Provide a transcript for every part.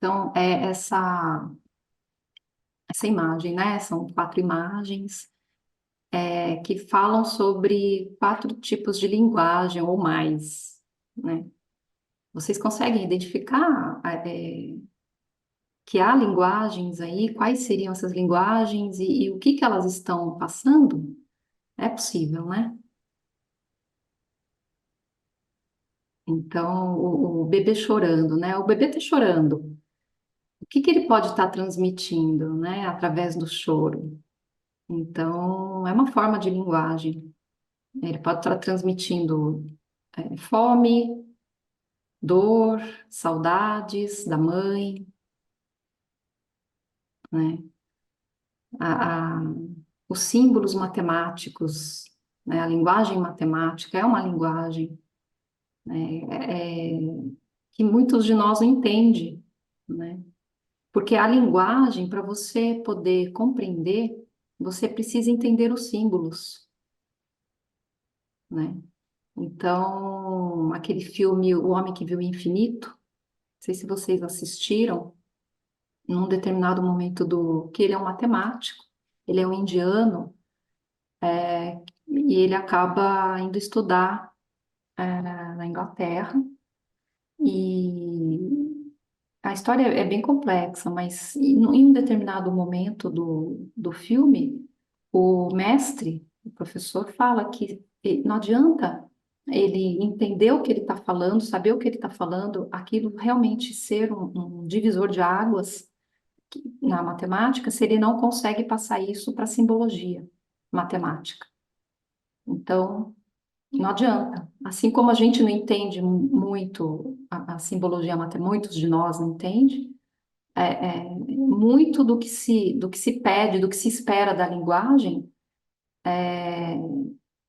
Então, é essa imagem, né? São 4 imagens que falam sobre 4 tipos de linguagem ou mais, né? Vocês conseguem identificar que há linguagens aí? Quais seriam essas linguagens e o que que elas estão passando? É possível, né? Então, o bebê chorando, né? O bebê está chorando. O que que ele pode estar transmitindo, né? Através do choro. Então, é uma forma de linguagem. Ele pode estar transmitindo fome, dor, saudades da mãe, né? A, a- os símbolos matemáticos, né? A linguagem matemática é uma linguagem, né? Que muitos de nós não entendem, né? Porque a linguagem, para você poder compreender, você precisa entender os símbolos, né? Então, aquele filme O Homem que Viu o Infinito, não sei se vocês assistiram, num determinado momento que ele é um matemático, ele é um indiano, e ele acaba indo estudar na Inglaterra, e a história é bem complexa, mas em um determinado momento do filme, o mestre, o professor, fala que não adianta ele entender o que ele está falando, saber o que ele está falando, aquilo realmente ser um divisor de águas na matemática, se ele não consegue passar isso para simbologia matemática. Então, não adianta. Assim como a gente não entende muito a simbologia matemática, muitos de nós não entendem, muito do que se pede, do que se espera da linguagem,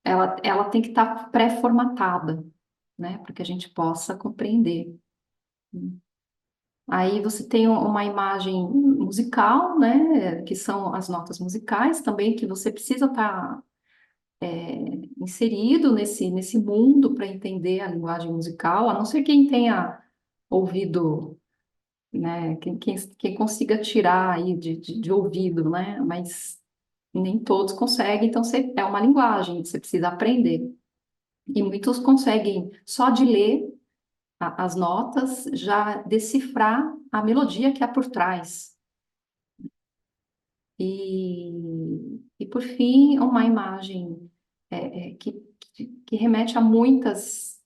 ela tem que estar pré-formatada, né, para que a gente possa compreender. Aí você tem uma imagem musical, né, que são as notas musicais também, que você precisa estar inserido nesse mundo para entender a linguagem musical, a não ser quem tenha ouvido, né, quem consiga tirar aí de ouvido, né, mas nem todos conseguem, então é uma linguagem, você precisa aprender. E muitos conseguem, só de ler as notas, já decifrar a melodia que há por trás. E por fim, uma imagem que remete a muitas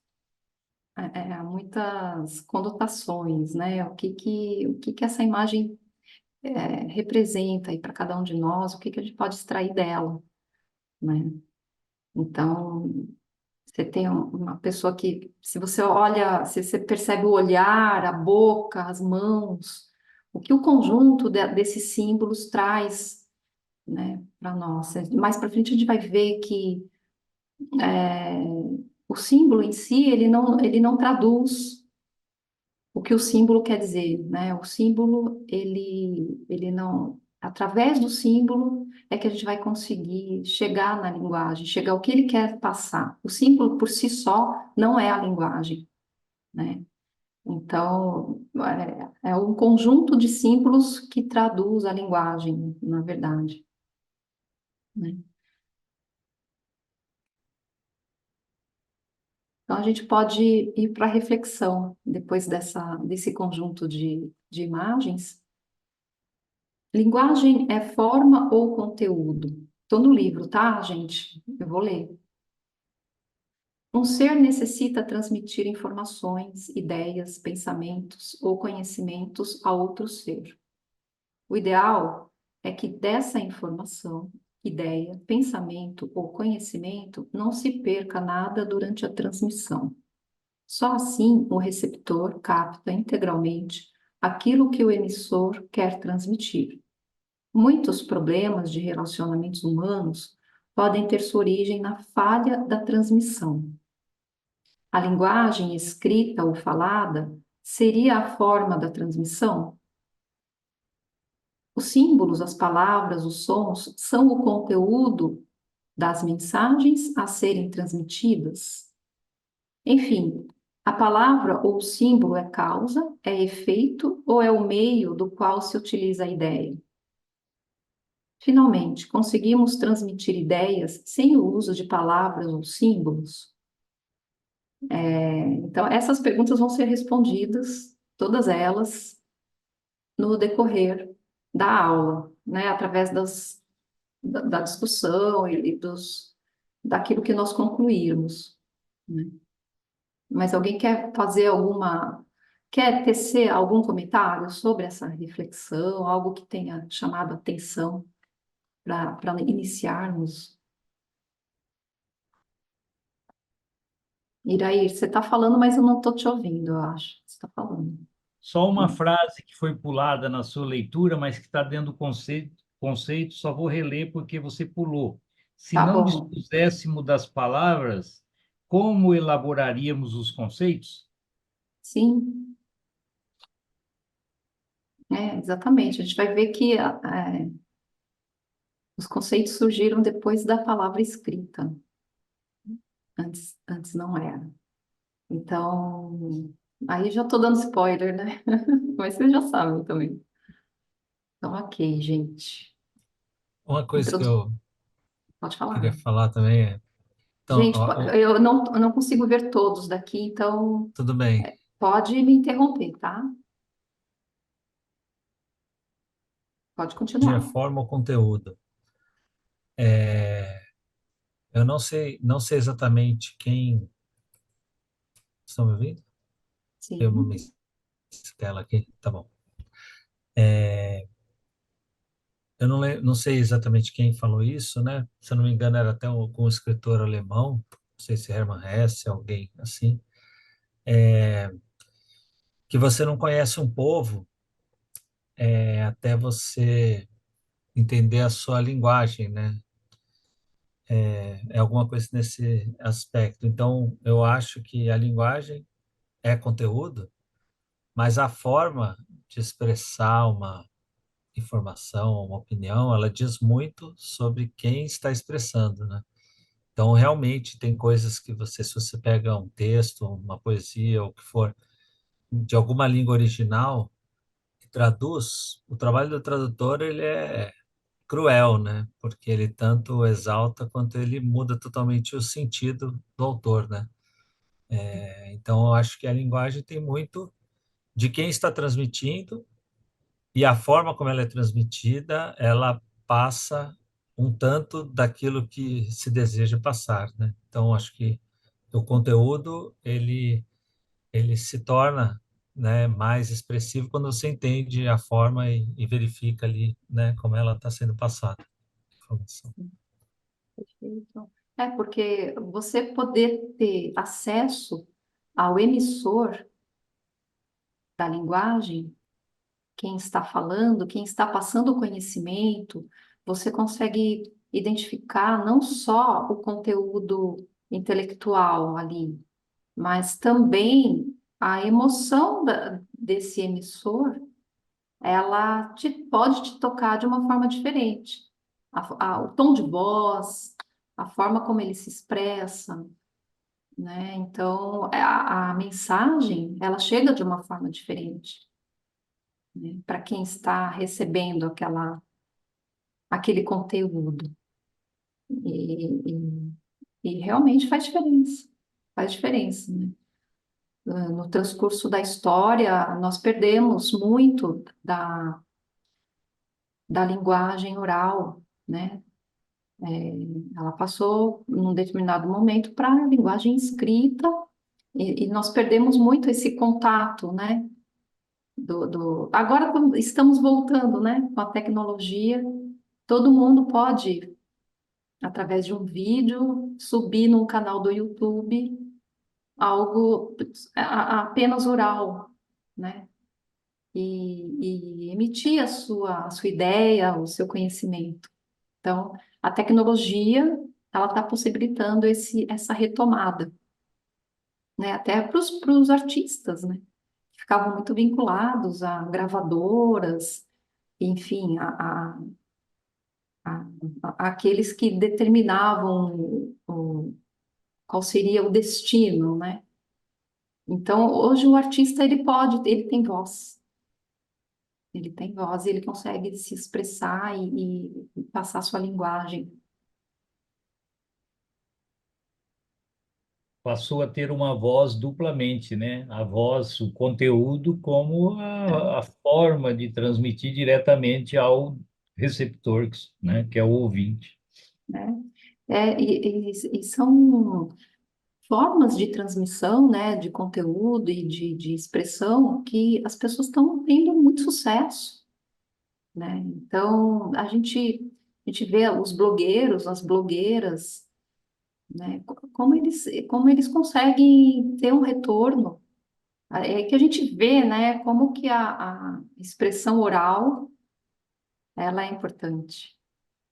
conotações, né? O que que essa imagem representa aí para cada um de nós, o que que a gente pode extrair dela, né? Então, você tem uma pessoa que, se você olha, se você percebe o olhar, a boca, as mãos, o que o conjunto desses símbolos traz, né, para nós. Mais para frente a gente vai ver que é, o símbolo em si, ele não traduz o que o símbolo quer dizer, né? O símbolo, ele não, através do símbolo é que a gente vai conseguir chegar na linguagem, chegar ao que ele quer passar. O símbolo por si só não é a linguagem, né? Então, é um conjunto de símbolos que traduz a linguagem, na verdade, né? Então, a gente pode ir para a reflexão depois desse conjunto de imagens. Linguagem é forma ou conteúdo? Estou no livro, tá, gente? Eu vou ler. Um ser necessita transmitir informações, ideias, pensamentos ou conhecimentos a outro ser. O ideal é que dessa informação, ideia, pensamento ou conhecimento não se perca nada durante a transmissão. Só assim o receptor capta integralmente aquilo que o emissor quer transmitir. Muitos problemas de relacionamentos humanos podem ter sua origem na falha da transmissão. A linguagem escrita ou falada seria a forma da transmissão? Os símbolos, as palavras, os sons são o conteúdo das mensagens a serem transmitidas? Enfim, A palavra ou símbolo é causa, é efeito ou é o meio do qual se utiliza a ideia? Finalmente, conseguimos transmitir ideias sem o uso de palavras ou símbolos? Então, essas perguntas vão ser respondidas, todas elas, no decorrer da aula, né? Através da discussão e daquilo que nós concluirmos, né? Mas alguém quer tecer algum comentário sobre essa reflexão, algo que tenha chamado a atenção para iniciarmos? Iraí, você está falando, mas eu não estou te ouvindo, eu acho. Você está falando. Só uma Hum. frase que foi pulada na sua leitura, mas que está dentro do conceito, só vou reler porque você pulou. Se Tá não bom. dispuséssemos das palavras, como elaboraríamos os conceitos? Sim, exatamente. A gente vai ver que os conceitos surgiram depois da palavra escrita. Antes não era. Então, aí já estou dando spoiler, né? Mas vocês já sabem também. Então, ok, gente. Uma coisa que Introdu... eu Pode queria falar. falar também é, então, Gente, eu não consigo ver todos daqui, então tudo bem, pode me interromper, tá? Pode de a continuar. forma ou conteúdo. Eu não sei exatamente quem. Estão me ouvindo? Tem uma Sim, tela aqui, tá bom. Eu não sei exatamente quem falou isso, né? Se eu não me engano, era até algum escritor alemão, não sei se Hermann Hesse, alguém assim, que você não conhece um povo até você entender a sua linguagem, né? É alguma coisa nesse aspecto. Então, eu acho que a linguagem é conteúdo, mas a forma de expressar uma informação, uma opinião, ela diz muito sobre quem está expressando, né? Então, realmente, tem coisas que você, se você pega um texto, uma poesia, ou o que for, de alguma língua original, e traduz, o trabalho do tradutor, ele é cruel, né? Porque ele tanto exalta quanto ele muda totalmente o sentido do autor, né? Então, eu acho que a linguagem tem muito de quem está transmitindo e a forma como ela é transmitida, ela passa um tanto daquilo que se deseja passar, né? Então, acho que o conteúdo, ele se torna, né, mais expressivo quando você entende a forma e verifica ali, né, como ela está sendo passada. A informação. perfeito. Porque você poder ter acesso ao emissor da linguagem, quem está falando, quem está passando o conhecimento, você consegue identificar não só o conteúdo intelectual ali, mas também a emoção desse emissor, ela pode te tocar de uma forma diferente. O tom de voz, a forma como ele se expressa, né? Então, a mensagem, ela chega de uma forma diferente, né? Para quem está recebendo aquele conteúdo. E, e realmente faz diferença. Faz diferença, né? No transcurso da história, nós perdemos muito da linguagem oral, né? Ela passou, num determinado momento, para a linguagem escrita, e nós perdemos muito esse contato, né? Agora estamos voltando, né? Com a tecnologia, todo mundo pode, através de um vídeo, subir num canal do YouTube algo apenas oral, né? E emitir a sua ideia, o seu conhecimento. Então, a tecnologia, ela está possibilitando essa retomada, né? Até para os artistas, né? Que ficavam muito vinculados a gravadoras, enfim, a- aqueles que determinavam qual seria o destino, né? Então, hoje o artista, ele tem voz. Ele tem voz e ele consegue se expressar e passar sua linguagem. Passou a ter uma voz duplamente, né? A voz, o conteúdo, como a forma de transmitir diretamente ao receptor, né? Que é o ouvinte. Né? E são formas de transmissão, né, de conteúdo e de expressão que as pessoas estão tendo muito sucesso, né? Então, a gente vê os blogueiros, as blogueiras, né, como eles conseguem ter um retorno. É que a gente vê, né, como que a expressão oral, ela é importante,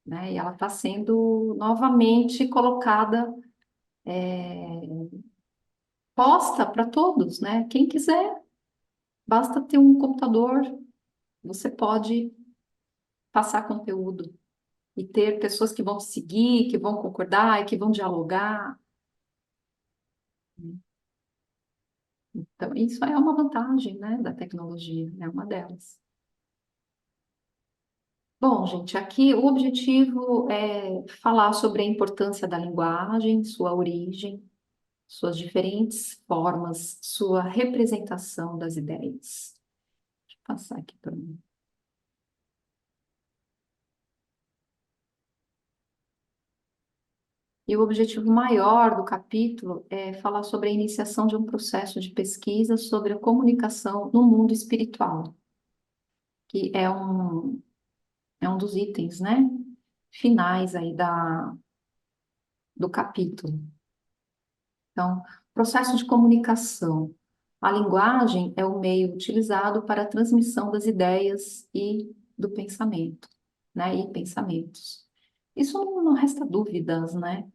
né? E ela está sendo novamente colocada, posta para todos, né? Quem quiser, basta ter um computador, você pode passar conteúdo e ter pessoas que vão te seguir, que vão concordar e que vão dialogar. Então, isso é uma vantagem, né, da tecnologia, é uma delas. Bom, gente, aqui o objetivo é falar sobre a importância da linguagem, sua origem, suas diferentes formas, sua representação das ideias. Deixa eu passar aqui para mim. E o objetivo maior do capítulo é falar sobre a iniciação de um processo de pesquisa sobre a comunicação no mundo espiritual, que é um dos itens, né, finais aí do capítulo. Então, processo de comunicação. A linguagem é o meio utilizado para a transmissão das ideias e do pensamento, né, e pensamentos. Isso não resta dúvidas, né?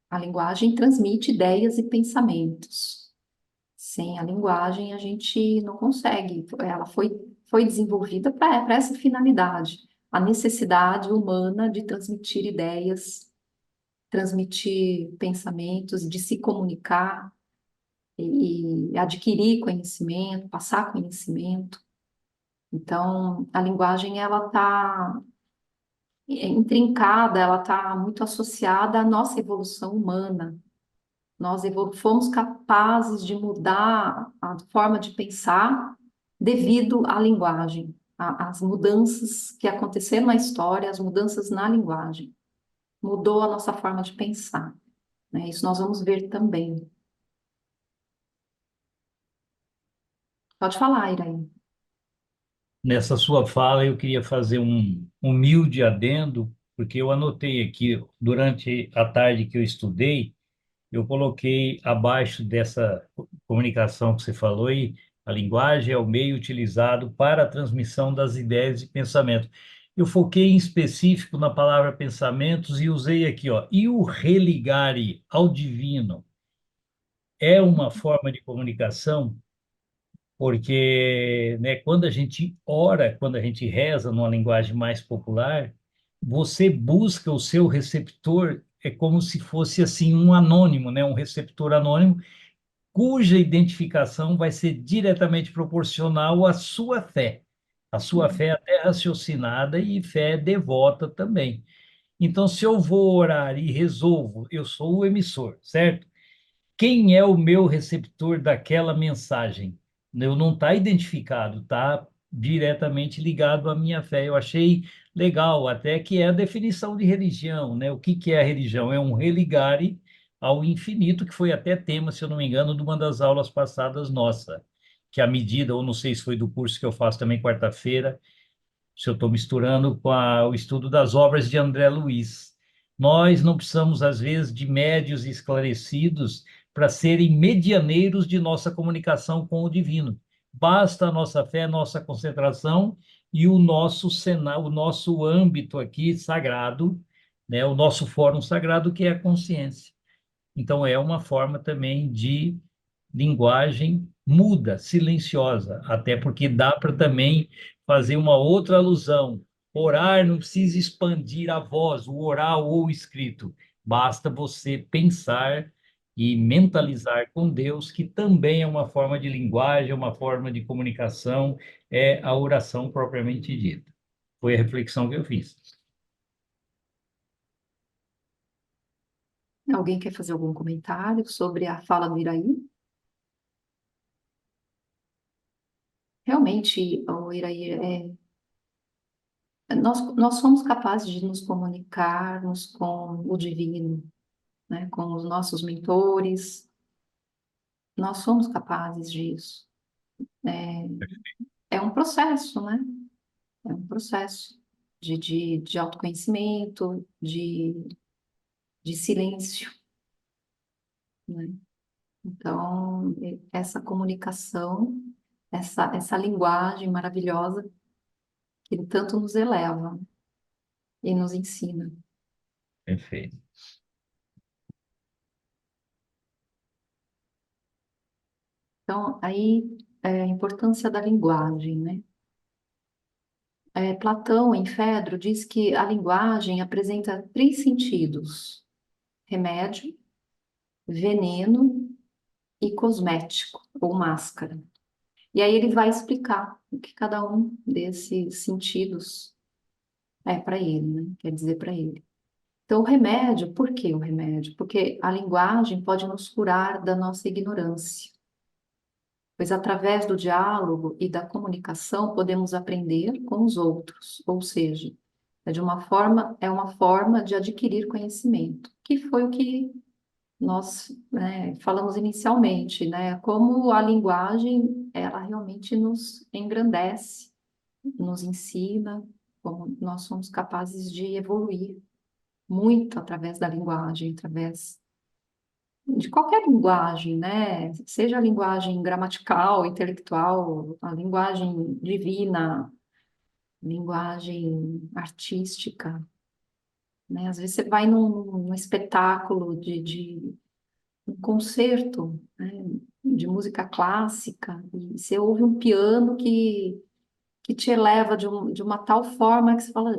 A linguagem transmite ideias e pensamentos. Sem a linguagem, a gente não consegue. Ela foi desenvolvida para essa finalidade, a necessidade humana de transmitir ideias, transmitir pensamentos, de se comunicar e adquirir conhecimento, passar conhecimento. Então, a linguagem ela está intrincada, ela está muito associada à nossa evolução humana. Fomos capazes de mudar a forma de pensar devido à linguagem, às mudanças que aconteceram na história, as mudanças na linguagem. Mudou a nossa forma de pensar, né? Isso nós vamos ver também. Pode falar, Iraí. Nessa sua fala, eu queria fazer um humilde adendo, porque eu anotei aqui, durante a tarde que eu estudei, eu coloquei abaixo dessa comunicação que você falou aí, a linguagem é o meio utilizado para a transmissão das ideias e pensamentos. Eu foquei em específico na palavra pensamentos e usei aqui, ó, e o religare ao divino é uma forma de comunicação, porque, né, quando a gente ora, quando a gente reza numa linguagem mais popular, você busca o seu receptor, é como se fosse assim um anônimo, né, um receptor anônimo, cuja identificação vai ser diretamente proporcional à sua fé. A sua fé é até raciocinada e fé devota também. Então, se eu vou orar e resolvo, eu sou o emissor, certo? Quem é o meu receptor daquela mensagem? Eu não está identificado, está diretamente ligado à minha fé. Eu achei legal, até que é a definição de religião, né? O que que é a religião? É um religare ao infinito, que foi até tema, se eu não me engano, de uma das aulas passadas nossa, que a medida, ou não sei se foi do curso que eu faço também quarta-feira, se eu estou misturando com o estudo das obras de André Luiz. Nós não precisamos, às vezes, de médios esclarecidos para serem medianeiros de nossa comunicação com o divino. Basta a nossa fé, a nossa concentração e o nosso cenário, o nosso âmbito aqui sagrado, né, o nosso fórum sagrado, que é a consciência. Então, é uma forma também de linguagem muda, silenciosa, até porque dá para também fazer uma outra alusão. Orar não precisa expandir a voz, o oral ou o escrito, basta você pensar e mentalizar com Deus, que também é uma forma de linguagem, uma forma de comunicação, é a oração propriamente dita. Foi a reflexão que eu fiz. Alguém quer fazer algum comentário sobre a fala do Iraí? Realmente, o Iraí, nós somos capazes de nos comunicarmos com o divino, né? Com os nossos mentores, nós somos capazes disso. É um processo, né? É um processo de autoconhecimento, de silêncio, né? Então, essa comunicação, essa linguagem maravilhosa que ele tanto nos eleva e nos ensina. Perfeito. Então, aí, a importância da linguagem, né? Platão, em Fedro, diz que a linguagem apresenta três sentidos: remédio, veneno e cosmético, ou máscara. E aí ele vai explicar o que cada um desses sentidos é para ele, né? Quer dizer para ele. Então, o remédio, por que o remédio? Porque a linguagem pode nos curar da nossa ignorância, pois através do diálogo e da comunicação podemos aprender com os outros, ou seja, é uma forma de adquirir conhecimento, que foi o que nós, né, falamos inicialmente, né? Como a linguagem, ela realmente nos engrandece, nos ensina, como nós somos capazes de evoluir muito através da linguagem, através de qualquer linguagem, né? Seja a linguagem gramatical, intelectual, a linguagem divina, linguagem artística, né? Às vezes você vai num espetáculo de um concerto, né, de música clássica e você ouve um piano que te eleva de uma tal forma que você fala,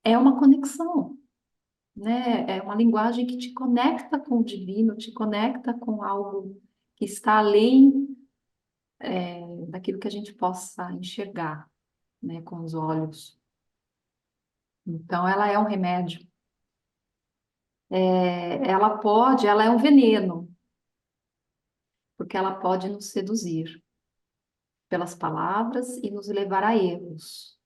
é uma conexão, né? É uma linguagem que te conecta com o divino, te conecta com algo que está além, daquilo que a gente possa enxergar, né, com os olhos. Então, ela é um remédio. Ela é um veneno, porque ela pode nos seduzir pelas palavras e nos levar a erros,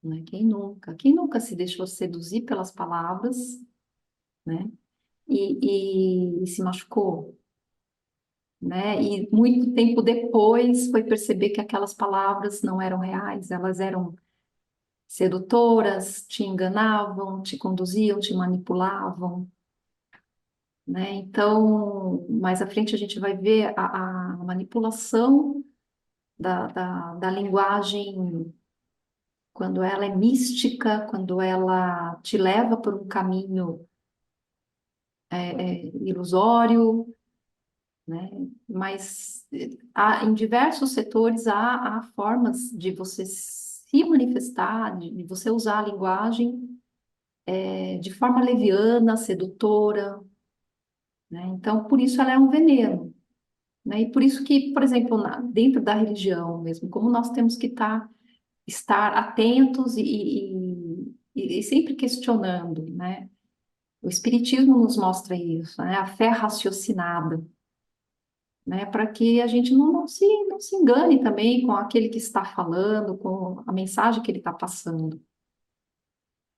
né? Quem nunca? Quem nunca se deixou seduzir pelas palavras, né? E se machucou, né? E muito tempo depois foi perceber que aquelas palavras não eram reais, elas eram sedutoras, te enganavam, te conduziam, te manipulavam, né? Então, mais à frente a gente vai ver a manipulação da linguagem quando ela é mística, quando ela te leva por um caminho ilusório, né? Mas em diversos setores há formas de você se manifestar, de você usar a linguagem de forma leviana, sedutora, né? Então, por isso ela é um veneno, né? E por isso que, por exemplo, dentro da religião mesmo, como nós temos que estar atentos e sempre questionando, né? O Espiritismo nos mostra isso, né? A fé raciocinada, né? Para que a gente não se engane também com aquele que está falando, com a mensagem que ele está passando,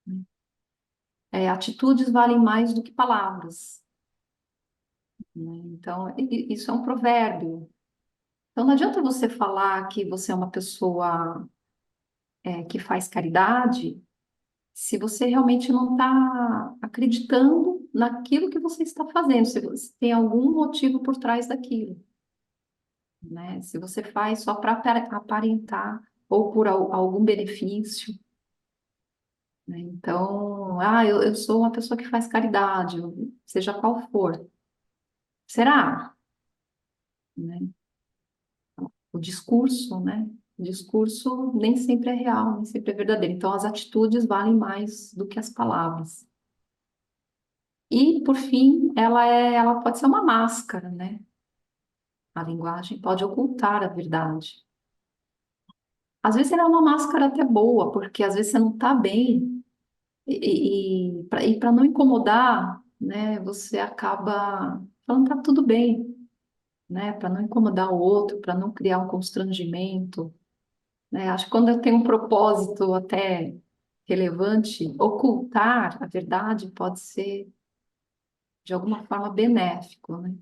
né? Atitudes valem mais do que palavras, né? Então, isso é um provérbio. Então, não adianta você falar que você é uma pessoa que faz caridade se você realmente não está acreditando naquilo que você está fazendo, se você tem algum motivo por trás daquilo, né? Se você faz só para aparentar ou por algum benefício, né? Então, eu sou uma pessoa que faz caridade, seja qual for. Será? Né? O discurso, né? O discurso nem sempre é real, nem sempre é verdadeiro. Então, as atitudes valem mais do que as palavras. E, por fim, ela pode ser uma máscara, né? A linguagem pode ocultar a verdade. Às vezes ela é uma máscara até boa, porque às vezes você não está bem, e para não incomodar, né, você acaba falando tá tudo bem, né? Para não incomodar o outro, para não criar um constrangimento, né? Acho que quando eu tenho um propósito até relevante, ocultar a verdade pode ser de alguma forma benéfico, né?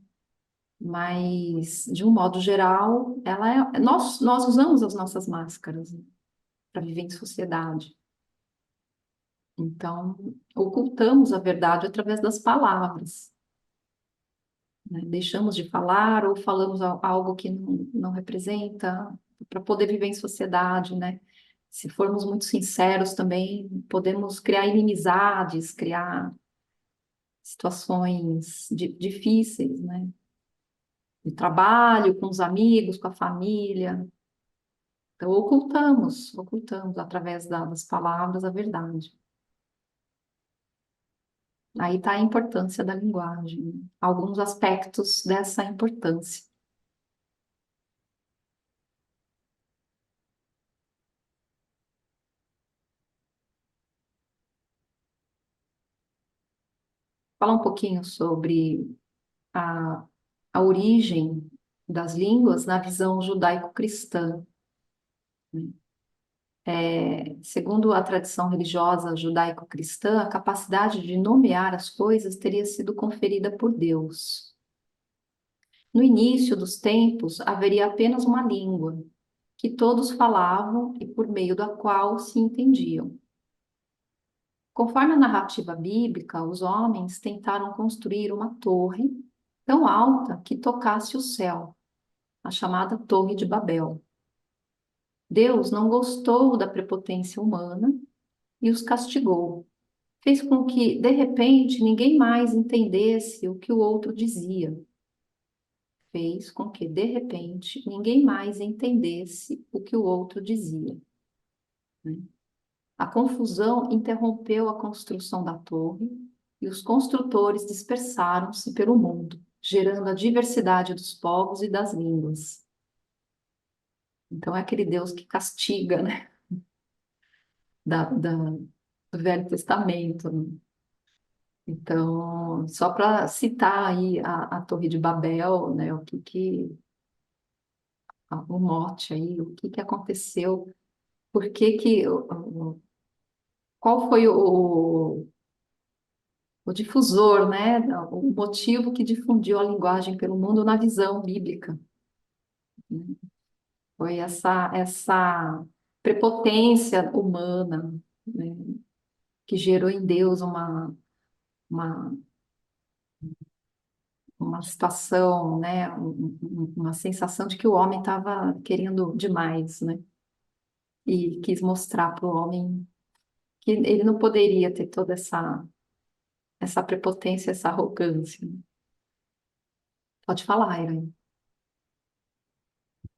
Mas, de um modo geral, nós usamos as nossas máscaras, né, para viver em sociedade. Então, ocultamos a verdade através das palavras, né? Deixamos de falar ou falamos algo que não representa, para poder viver em sociedade, né? Se formos muito sinceros também, podemos criar inimizades, criar situações difíceis, né? De trabalho, com os amigos, com a família. Então, ocultamos através das palavras a verdade. Aí está a importância da linguagem, né? Alguns aspectos dessa importância. Falar um pouquinho sobre a, a origem das línguas na visão judaico-cristã, né? Segundo a tradição religiosa judaico-cristã, a capacidade de nomear as coisas teria sido conferida por Deus. No início dos tempos, haveria apenas uma língua, que todos falavam e por meio da qual se entendiam. Conforme a narrativa bíblica, os homens tentaram construir uma torre tão alta que tocasse o céu, a chamada Torre de Babel. Deus não gostou da prepotência humana e os castigou. Fez com que, de repente, ninguém mais entendesse o que o outro dizia. Fez com que, de repente, ninguém mais entendesse o que o outro dizia, né? A confusão interrompeu a construção da torre e os construtores dispersaram-se pelo mundo, gerando a diversidade dos povos e das línguas. Então é aquele Deus que castiga, né? Do Velho Testamento, né? Então, só para citar aí a Torre de Babel, né? O mote aí, o que aconteceu, por que que, qual foi o difusor, né? O motivo que difundiu a linguagem pelo mundo na visão bíblica, né? Foi essa prepotência humana, né? Que gerou em Deus uma, uma situação, né? Uma sensação de que o homem estava querendo demais, né? E quis mostrar para o homem que ele não poderia ter toda essa prepotência, essa arrogância, né? Pode falar, Aaron.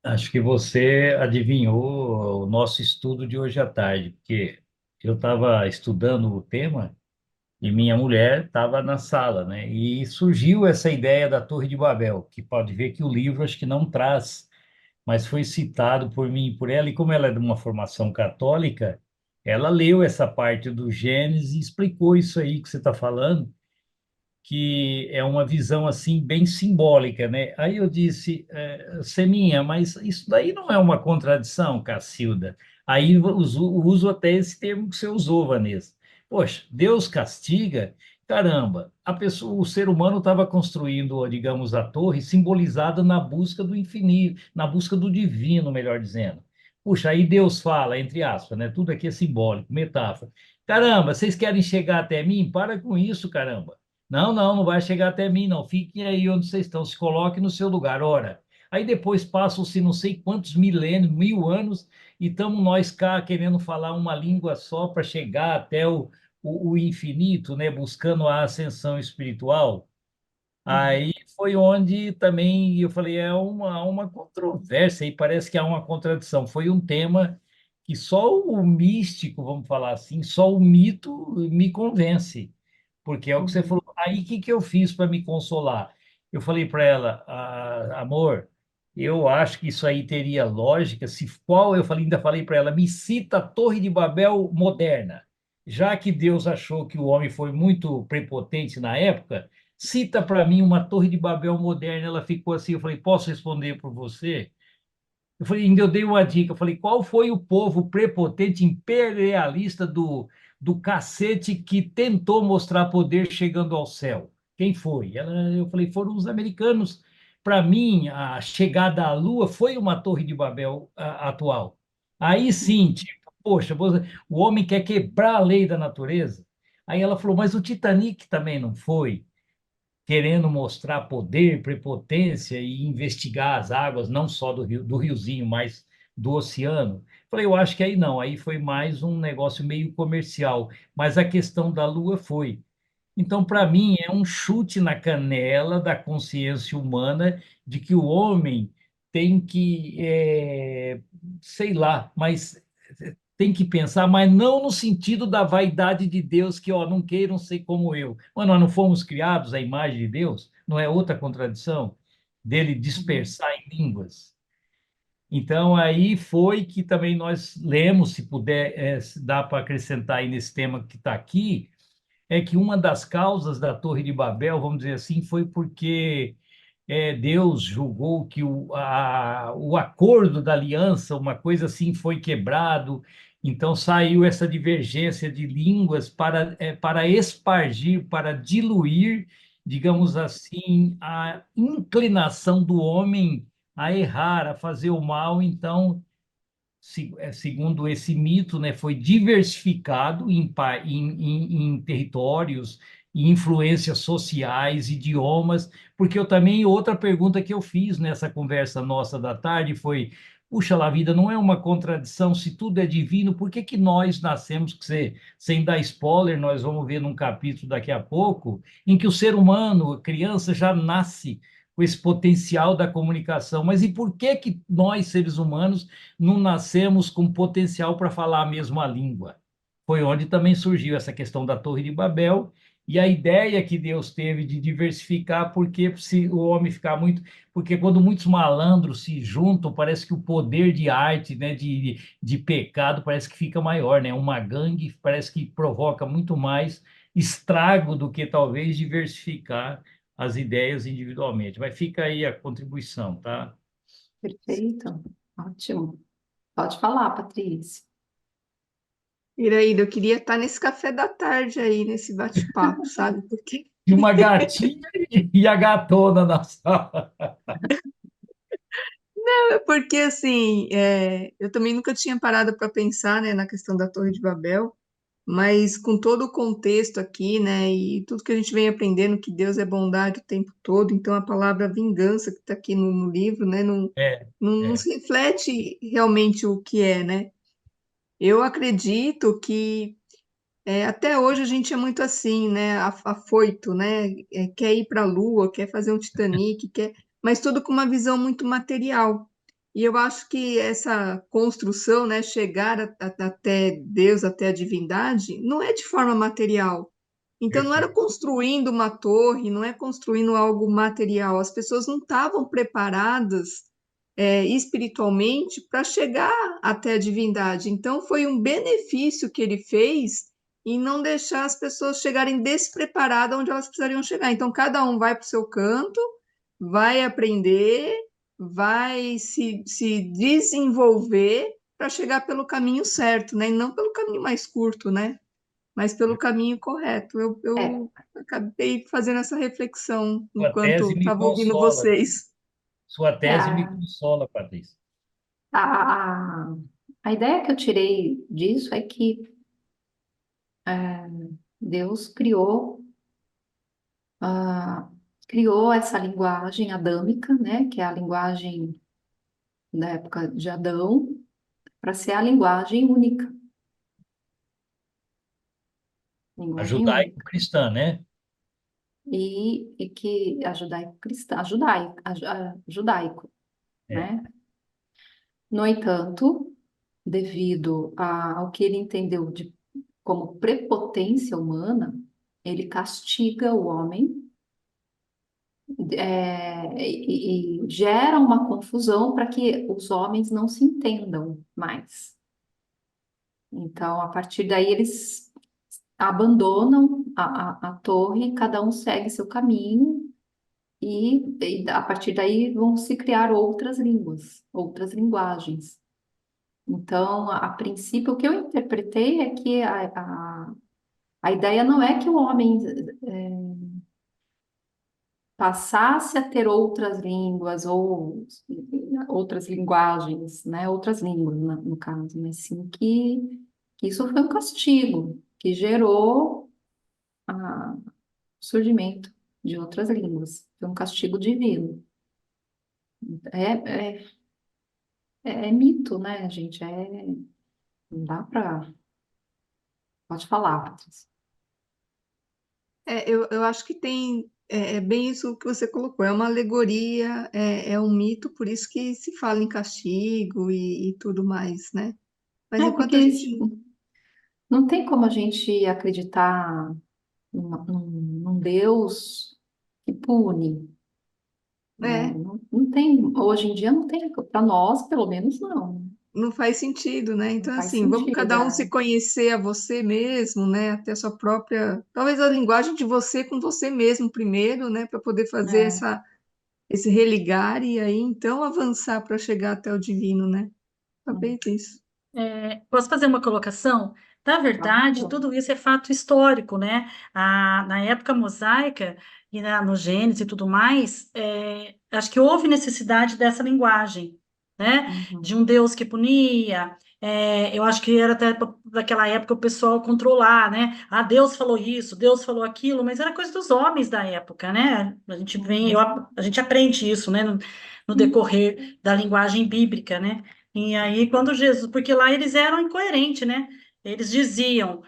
Acho que você adivinhou o nosso estudo de hoje à tarde, porque eu estava estudando o tema e minha mulher estava na sala, né? E surgiu essa ideia da Torre de Babel, que pode ver que o livro acho que não traz, mas foi citado por mim e por ela, e como ela é de uma formação católica, ela leu essa parte do Gênesis e explicou isso aí que você está falando, que é uma visão assim bem simbólica, né? Aí eu disse, Seminha, mas isso daí não é uma contradição, Cacilda. Aí eu uso até esse termo que você usou, Vanessa. Poxa, Deus castiga, caramba. A pessoa, o ser humano estava construindo, digamos, a torre simbolizada na busca do infinito, na busca do divino, melhor dizendo. Puxa, aí Deus fala, entre aspas, né? Tudo aqui é simbólico, metáfora. Caramba, vocês querem chegar até mim? Para com isso, caramba. Não, não, não vai chegar até mim, não. Fiquem aí onde vocês estão, se coloquem no seu lugar. Ora, aí depois passam-se não sei quantos milênios, 1000 anos, e estamos nós cá querendo falar uma língua só para chegar até o infinito, né? Buscando a ascensão espiritual. Uhum. Aí foi onde também eu falei, é uma controvérsia, e parece que há uma contradição. Foi um tema que só o místico, vamos falar assim, só o mito me convence. Porque é o que você Uhum. falou, Aí, o que que eu fiz para me consolar? Eu falei para ela, amor, eu acho que isso aí teria lógica, se qual, eu falei, ainda falei para ela, me cita a Torre de Babel moderna. Já que Deus achou que o homem foi muito prepotente na época, cita para mim uma Torre de Babel moderna. Ela ficou assim, eu falei, posso responder por você? Eu falei, ainda eu dei uma dica. Eu falei, qual foi o povo prepotente, imperialista do cacete que tentou mostrar poder chegando ao céu? Quem foi? Eu falei, foram os americanos. Para mim, a chegada à Lua foi uma Torre de Babel atual. Aí sim, tipo, poxa, o homem quer quebrar a lei da natureza. Aí ela falou, mas o Titanic também não foi querendo mostrar poder, prepotência e investigar as águas, não só do riozinho, mas do oceano. Falei, eu acho que aí não, aí foi mais um negócio meio comercial, mas a questão da Lua foi. Então, para mim, é um chute na canela da consciência humana de que o homem tem que, sei lá, mas tem que pensar, mas não no sentido da vaidade de Deus, que, ó, não queiram ser como eu. Mas nós não fomos criados à imagem de Deus? Não é outra contradição? Dele Uhum. dispersar em línguas. Então, aí foi que também nós lemos, se puder, se dá para acrescentar aí nesse tema que está aqui, é que uma das causas da Torre de Babel, vamos dizer assim, foi porque Deus julgou que o acordo da aliança, uma coisa assim, foi quebrado. Então saiu essa divergência de línguas para espargir, para diluir, digamos assim, a inclinação do homem a errar, a fazer o mal. Então, segundo esse mito, né, foi diversificado em territórios, em influências sociais, idiomas, porque eu também, outra pergunta que eu fiz nessa conversa nossa da tarde foi, puxa lá, vida, não é uma contradição, se tudo é divino, por que que nós nascemos, sem dar spoiler, nós vamos ver num capítulo daqui a pouco, em que o ser humano, a criança, já nasce com esse potencial da comunicação, mas e por que que nós, seres humanos, não nascemos com potencial para falar a mesma língua? Foi onde também surgiu essa questão da Torre de Babel e a ideia que Deus teve de diversificar, porque se o homem ficar muito. Porque quando muitos malandros se juntam, parece que o poder de arte, né, de pecado, parece que fica maior, né? Uma gangue parece que provoca muito mais estrago do que talvez diversificar as ideias individualmente. Mas fica aí a contribuição, tá? Perfeito, ótimo. Pode falar, Patrícia. Iraída, eu queria estar nesse café da tarde aí, nesse bate-papo, sabe? Porque E uma gatinha e a gatona na sala. Porque assim, eu também nunca tinha parado para pensar, né, na questão da Torre de Babel, mas com todo o contexto aqui, né, e tudo que a gente vem aprendendo, que Deus é bondade o tempo todo, então a palavra vingança que está aqui no livro, né, É, não é, se reflete realmente o que é, né? Eu acredito que até hoje a gente é muito assim, né, afoito, né, quer ir para a Lua, quer fazer um Titanic, mas tudo com uma visão muito material. E eu acho que essa construção, né, chegar até Deus, até a divindade, não é de forma material. Então não era perfeito. construindo uma torre, não é construindo algo material. As pessoas não estavam preparadas, espiritualmente para chegar até a divindade. Então foi um benefício que ele fez e não deixar as pessoas chegarem despreparadas onde elas precisariam chegar. Então, cada um vai para o seu canto, vai aprender, vai se desenvolver para chegar pelo caminho certo, né? E não pelo caminho mais curto, né? Mas pelo caminho correto. É, Eu acabei fazendo essa reflexão Sua enquanto tese me estava ouvindo consola. vocês. Sua tese me a, consola, Patrícia. a, a ideia que eu tirei disso é que é, Deus ah, criou essa linguagem adâmica, né, que é a linguagem da época de Adão, para ser a linguagem única, A linguagem única. judaico-cristã, né? E que a judaico-cristã, judaico, É. né? No entanto, devido ao que ele entendeu como prepotência humana, ele castiga o homem, e gera uma confusão para que os homens não se entendam mais. Então, a partir daí, eles abandonam a torre, cada um segue seu caminho, e a partir daí vão se criar outras línguas, outras linguagens. Então, a princípio, o que eu interpretei é que a ideia não é que o homem passasse a ter outras línguas ou outras linguagens, né? Outras línguas, no caso, mas sim que isso foi um castigo que gerou o surgimento de outras línguas. Foi um castigo divino. É, é, é mito, né, gente? Não dá para. Pode falar, Patrícia. Eu acho que é bem isso que você colocou, é uma alegoria, é um mito, por isso que se fala em castigo e tudo mais, né? Mas enquanto a Porque gente. tipo, não tem como a gente acreditar num Deus que pune, né? É, Não tem, hoje em dia não tem, para nós, pelo menos, não. não faz sentido, né? Não Então, faz assim, vamos sentido. cada um se conhecer a você mesmo, né? Até a sua própria. Talvez a linguagem de você com você mesmo primeiro, né? Para poder fazer É, esse religar e aí então avançar para chegar até o divino, né? Talvez isso. Posso fazer uma colocação? Na verdade, claro. tudo isso é fato histórico, né? Na época mosaica e no Gênesis e tudo mais, acho que houve necessidade dessa linguagem, né? De Uhum. um Deus que punia. Eu acho que era até daquela época o pessoal controlar, né? Ah, Deus falou isso, Deus falou aquilo, mas era coisa dos homens da época, né? A gente vem, Uhum. a gente aprende isso, né? No decorrer da linguagem bíblica, né? E aí, quando Jesus, porque lá eles eram incoerentes, né? Eles diziam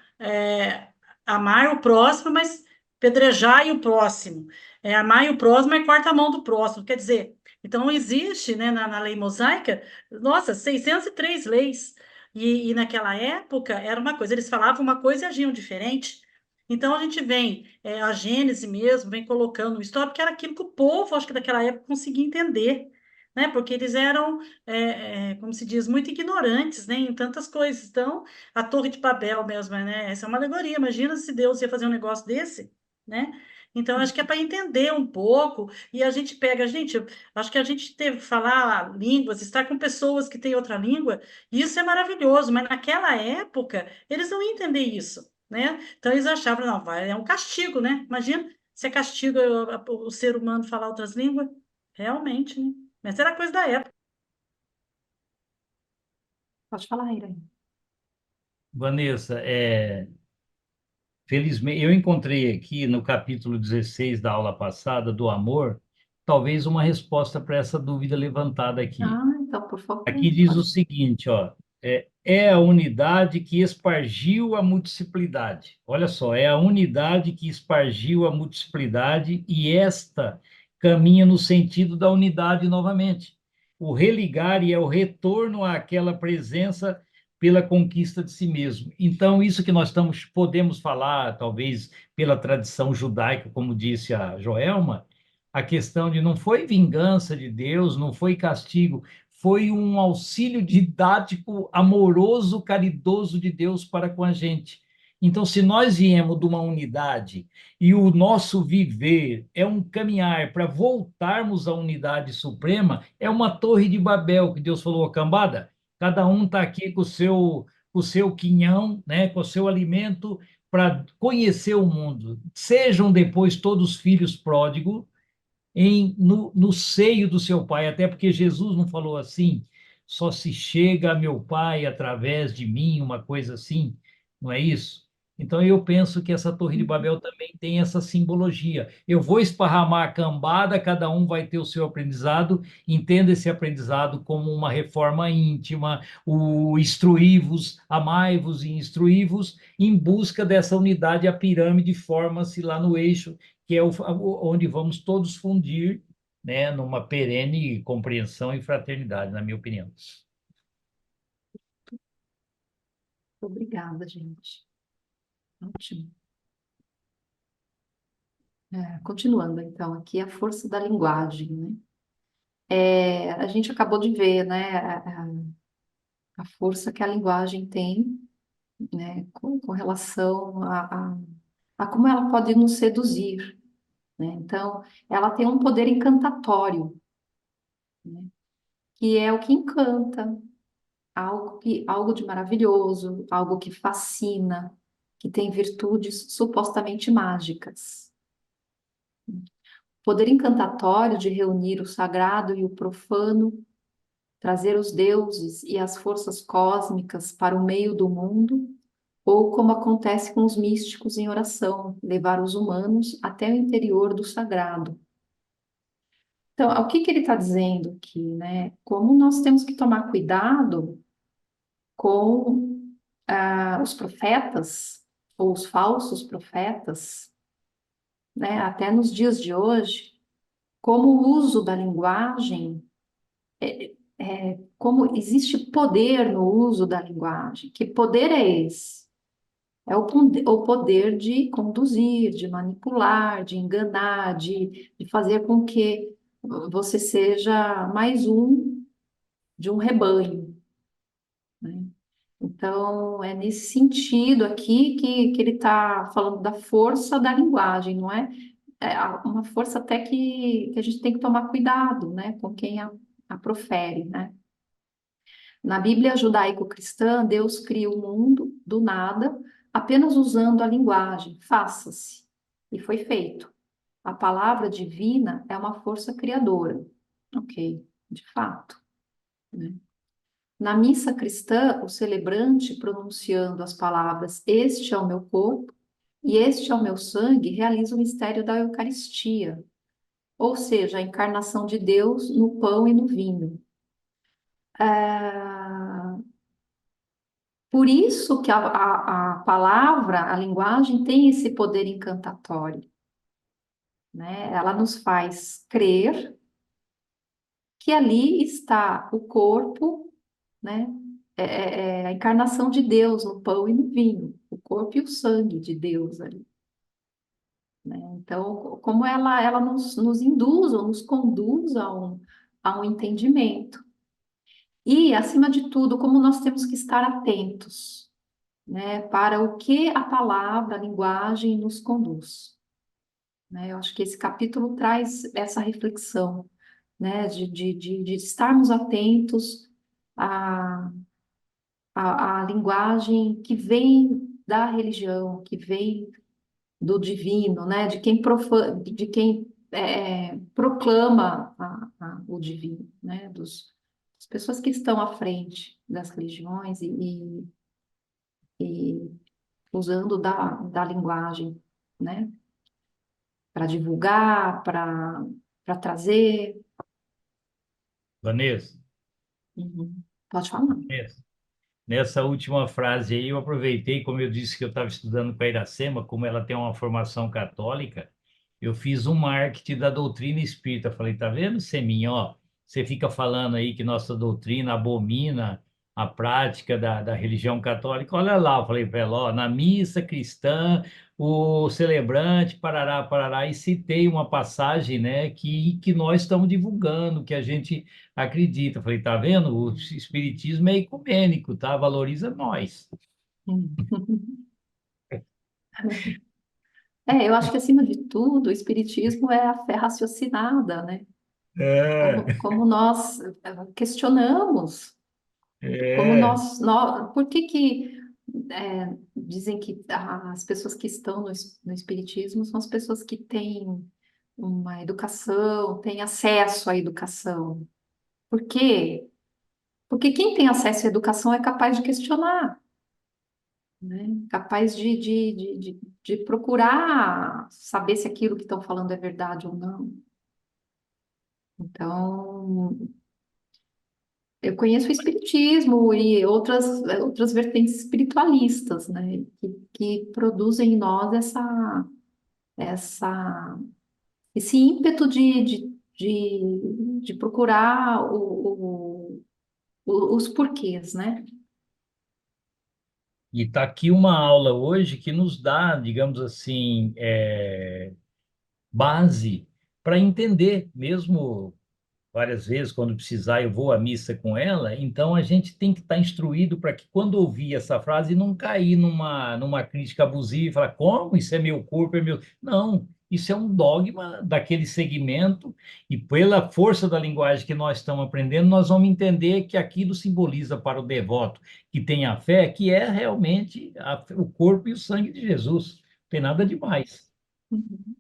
amar o próximo, mas pedrejai o próximo. Amar o próximo é quarta mão do próximo. Quer dizer, então existe, né, na lei mosaica, nossa, 603 leis. E naquela época era uma coisa, eles falavam uma coisa e agiam diferente. Então a gente vem, a Gênese mesmo, vem colocando isso, porque era aquilo que o povo, acho que daquela época, conseguia entender, né? Porque eles eram como se diz, muito ignorantes, né, em tantas coisas. Então, a Torre de Babel mesmo, né? Essa é uma alegoria. Imagina se Deus ia fazer um negócio desse, né? Então, acho que é para entender um pouco, e a gente pega, gente, acho que a gente teve que falar línguas, estar com pessoas que têm outra língua, e isso é maravilhoso, mas naquela época, eles não iam entender isso, né? Então, eles achavam, não, é um castigo, né? Imagina se é castigo o ser humano falar outras línguas. Realmente, né? Mas era coisa da época. Pode falar, Ira. Vanessa, felizmente, eu encontrei aqui no capítulo 16 da aula passada, do amor, talvez uma resposta para essa dúvida levantada aqui. Ah, então, por favor, Aqui diz o pode. seguinte, ó, é a unidade que espargiu a multiplicidade. Olha só, é a unidade que espargiu a multiplicidade e esta caminha no sentido da unidade novamente. O religar e é o retorno àquela presença pela conquista de si mesmo. Então, isso que nós podemos falar, talvez pela tradição judaica, como disse a Joelma, a questão de não foi vingança de Deus, não foi castigo, foi um auxílio didático, amoroso, caridoso de Deus para com a gente. Então, se nós viemos de uma unidade e o nosso viver é um caminhar para voltarmos à unidade suprema, é uma torre de Babel que Deus falou, cambada, cada um está aqui com o seu quinhão, né, com o seu alimento para conhecer o mundo. Sejam depois todos filhos pródigos, no seio do seu Pai, até porque Jesus não falou assim, só se chega a meu Pai através de mim, uma coisa assim, não é isso? Então eu penso que essa Torre de Babel também tem essa simbologia. Eu vou esparramar a cambada, cada um vai ter o seu aprendizado, entenda esse aprendizado como uma reforma íntima, o instruí-vos, amai-vos e instruí-vos, em busca dessa unidade, a pirâmide forma-se lá no eixo que é onde vamos todos fundir, né, numa perene compreensão e fraternidade, na minha opinião. Obrigada, gente. Ótimo. Continuando, então, aqui a força da linguagem, né? A gente acabou de ver, né, a força que a linguagem tem, né, com relação a como ela pode nos seduzir, né? Então, ela tem um poder encantatório, né, que é o que encanta, algo de maravilhoso, algo que fascina, que tem virtudes supostamente mágicas. Poder encantatório de reunir o sagrado e o profano, trazer os deuses e as forças cósmicas para o meio do mundo, ou como acontece com os místicos em oração, levar os humanos até o interior do sagrado. Então, o que que ele está dizendo aqui, né? Como nós temos que tomar cuidado com os profetas, ou os falsos profetas, né? Até nos dias de hoje, como o uso da linguagem, como existe poder no uso da linguagem. Que poder é esse? É o poder de conduzir, de manipular, de enganar, de fazer com que você seja mais um de um rebanho, né? Então, é nesse sentido aqui que ele está falando da força da linguagem, não é? Uma força até que a gente tem que tomar cuidado, né, com quem a profere, né? Na Bíblia judaico-cristã, Deus cria o mundo do nada, apenas usando a linguagem, faça-se. E foi feito. A palavra divina é uma força criadora. Ok, de fato, né? Na missa cristã, o celebrante, pronunciando as palavras "Este é o meu corpo" e "Este é o meu sangue", realiza o mistério da Eucaristia, ou seja, a encarnação de Deus no pão e no vinho. Ah, Por isso que a palavra, a linguagem, tem esse poder encantatório, né? Ela nos faz crer que ali está o corpo, né? A encarnação de Deus no pão e no vinho, o corpo e o sangue de Deus ali, né? Então, como ela nos induz ou nos conduz a um entendimento. E, acima de tudo, como nós temos que estar atentos, né, para o que a palavra, a linguagem nos conduz, né? Eu acho que esse capítulo traz essa reflexão, né, de estarmos atentos à, à linguagem que vem da religião, que vem do divino, né, de quem proclama o divino, né, das pessoas que estão à frente das religiões e usando da linguagem, né? Para divulgar, para trazer. Vanessa, Uhum. Pode falar. Vanessa, nessa última frase aí, eu aproveitei, como eu disse que eu estava estudando com a Iracema, como ela tem uma formação católica, eu fiz um marketing da doutrina espírita. Falei, tá vendo, Seminha, ó, você fica falando aí que nossa doutrina abomina a prática da religião católica. Olha lá, eu falei para ela, ó, na missa cristã, o celebrante, parará, parará, e citei uma passagem, né, que nós estamos divulgando, que a gente acredita. Eu falei, tá vendo? O espiritismo é ecumênico, tá? Valoriza nós. Uhum. Eu acho que, acima de tudo, o espiritismo é a fé raciocinada, né? É, Como nós questionamos, como é. por que dizem que as pessoas que estão no espiritismo são as pessoas que têm uma educação, têm acesso à educação. Por quê? Porque quem tem acesso à educação é capaz de questionar, né? Capaz de procurar saber se aquilo que estão falando é verdade ou não. Então, eu conheço o espiritismo e outras vertentes espiritualistas, né? Que produzem em nós essa, esse ímpeto de procurar os porquês, né? E está aqui uma aula hoje que nos dá, digamos assim, base para entender, mesmo várias vezes, quando precisar, eu vou à missa com ela, então a gente tem que estar instruído para que, quando ouvir essa frase, não cair numa crítica abusiva e falar, como? Isso é meu corpo, é meu. Não, isso é um dogma daquele segmento, e pela força da linguagem que nós estamos aprendendo, nós vamos entender que aquilo simboliza para o devoto que tem a fé, que é realmente o corpo e o sangue de Jesus. Não tem nada demais. Uhum.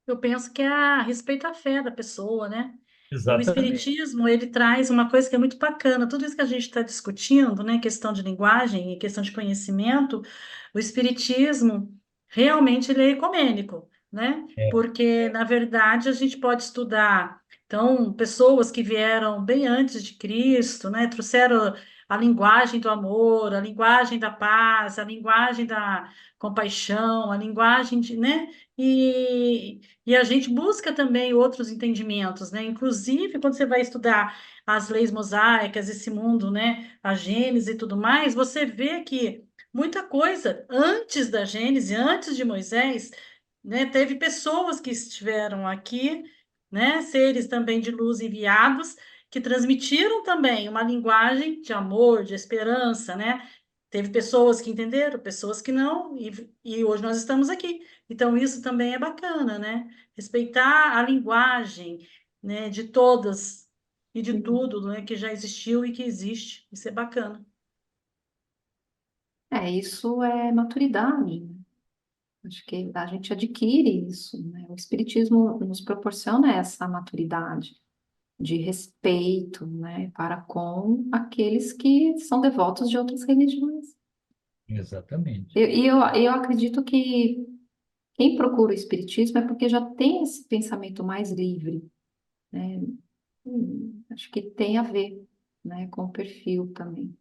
Eu penso que é a respeito à fé da pessoa, né? E o Exatamente. espiritismo, ele traz uma coisa que é muito bacana. Tudo isso que a gente está discutindo, né, questão de linguagem e questão de conhecimento, o espiritismo realmente ele é ecumênico, né? É, Porque, na verdade, a gente pode estudar, então, pessoas que vieram bem antes de Cristo, né, trouxeram a linguagem do amor, a linguagem da paz, a linguagem da compaixão, a linguagem de, né? E a gente busca também outros entendimentos, né? Inclusive, quando você vai estudar as leis mosaicas, esse mundo, né? A Gênese e tudo mais, você vê que muita coisa antes da Gênese, antes de Moisés, né? Teve pessoas que estiveram aqui, né? Seres também de luz enviados, que transmitiram também uma linguagem de amor, de esperança, né? Teve pessoas que entenderam, pessoas que não, e hoje nós estamos aqui. Então, isso também é bacana, né? Respeitar a linguagem, né, de todas e de tudo, né, que já existiu e que existe. Isso é bacana. Isso é maturidade, né? Acho que a gente adquire isso, né? O Espiritismo nos proporciona essa maturidade de respeito, né, para com aqueles que são devotos de outras religiões. exatamente. E eu acredito que quem procura o Espiritismo é porque já tem esse pensamento mais livre, né? Acho que tem a ver, né, com o perfil também.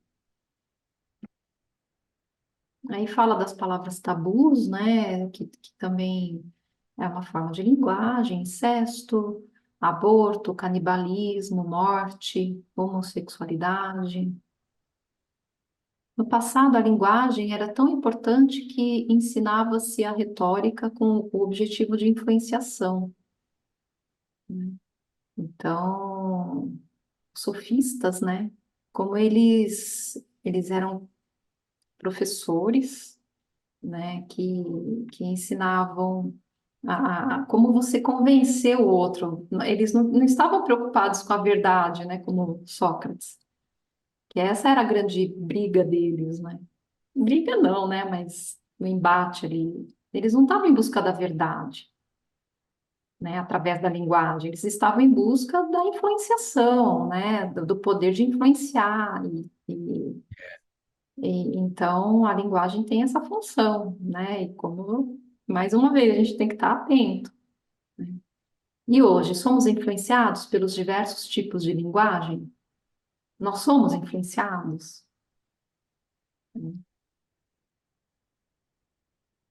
Aí fala das palavras tabus, né, que também é uma forma de linguagem, incesto, aborto, canibalismo, morte, homossexualidade. No passado, a linguagem era tão importante que ensinava-se a retórica com o objetivo de influenciação, né? Então, sofistas, né, como eles eram professores, né, que ensinavam como você convencer o outro. Eles não estavam preocupados com a verdade, né, como Sócrates, que essa era a grande briga deles, né? Briga não, né, mas o embate ali. Eles não estavam em busca da verdade, né, através da linguagem. Eles estavam em busca da influenciação, né, do poder de influenciar. Então, a linguagem tem essa função, né? E como, mais uma vez, a gente tem que estar atento, né? E hoje, somos influenciados pelos diversos tipos de linguagem? Nós somos influenciados?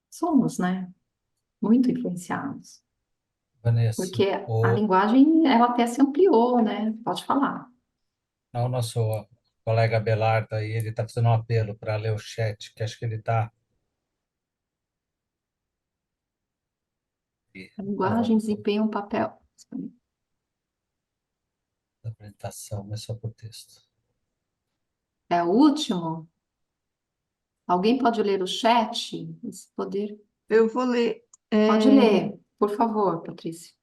Somos, né? Muito influenciados. Vanessa, Porque a linguagem, ela até se ampliou, né? Pode falar. o nosso colega Belardo aí, ele está fazendo um apelo para ler o chat, que acho que ele está A na linguagem volta desempenha um papel. da apresentação, mas só por texto. É o último? Alguém pode ler o chat? Esse poder. Eu vou ler. Pode É, ler, por favor, Patrícia.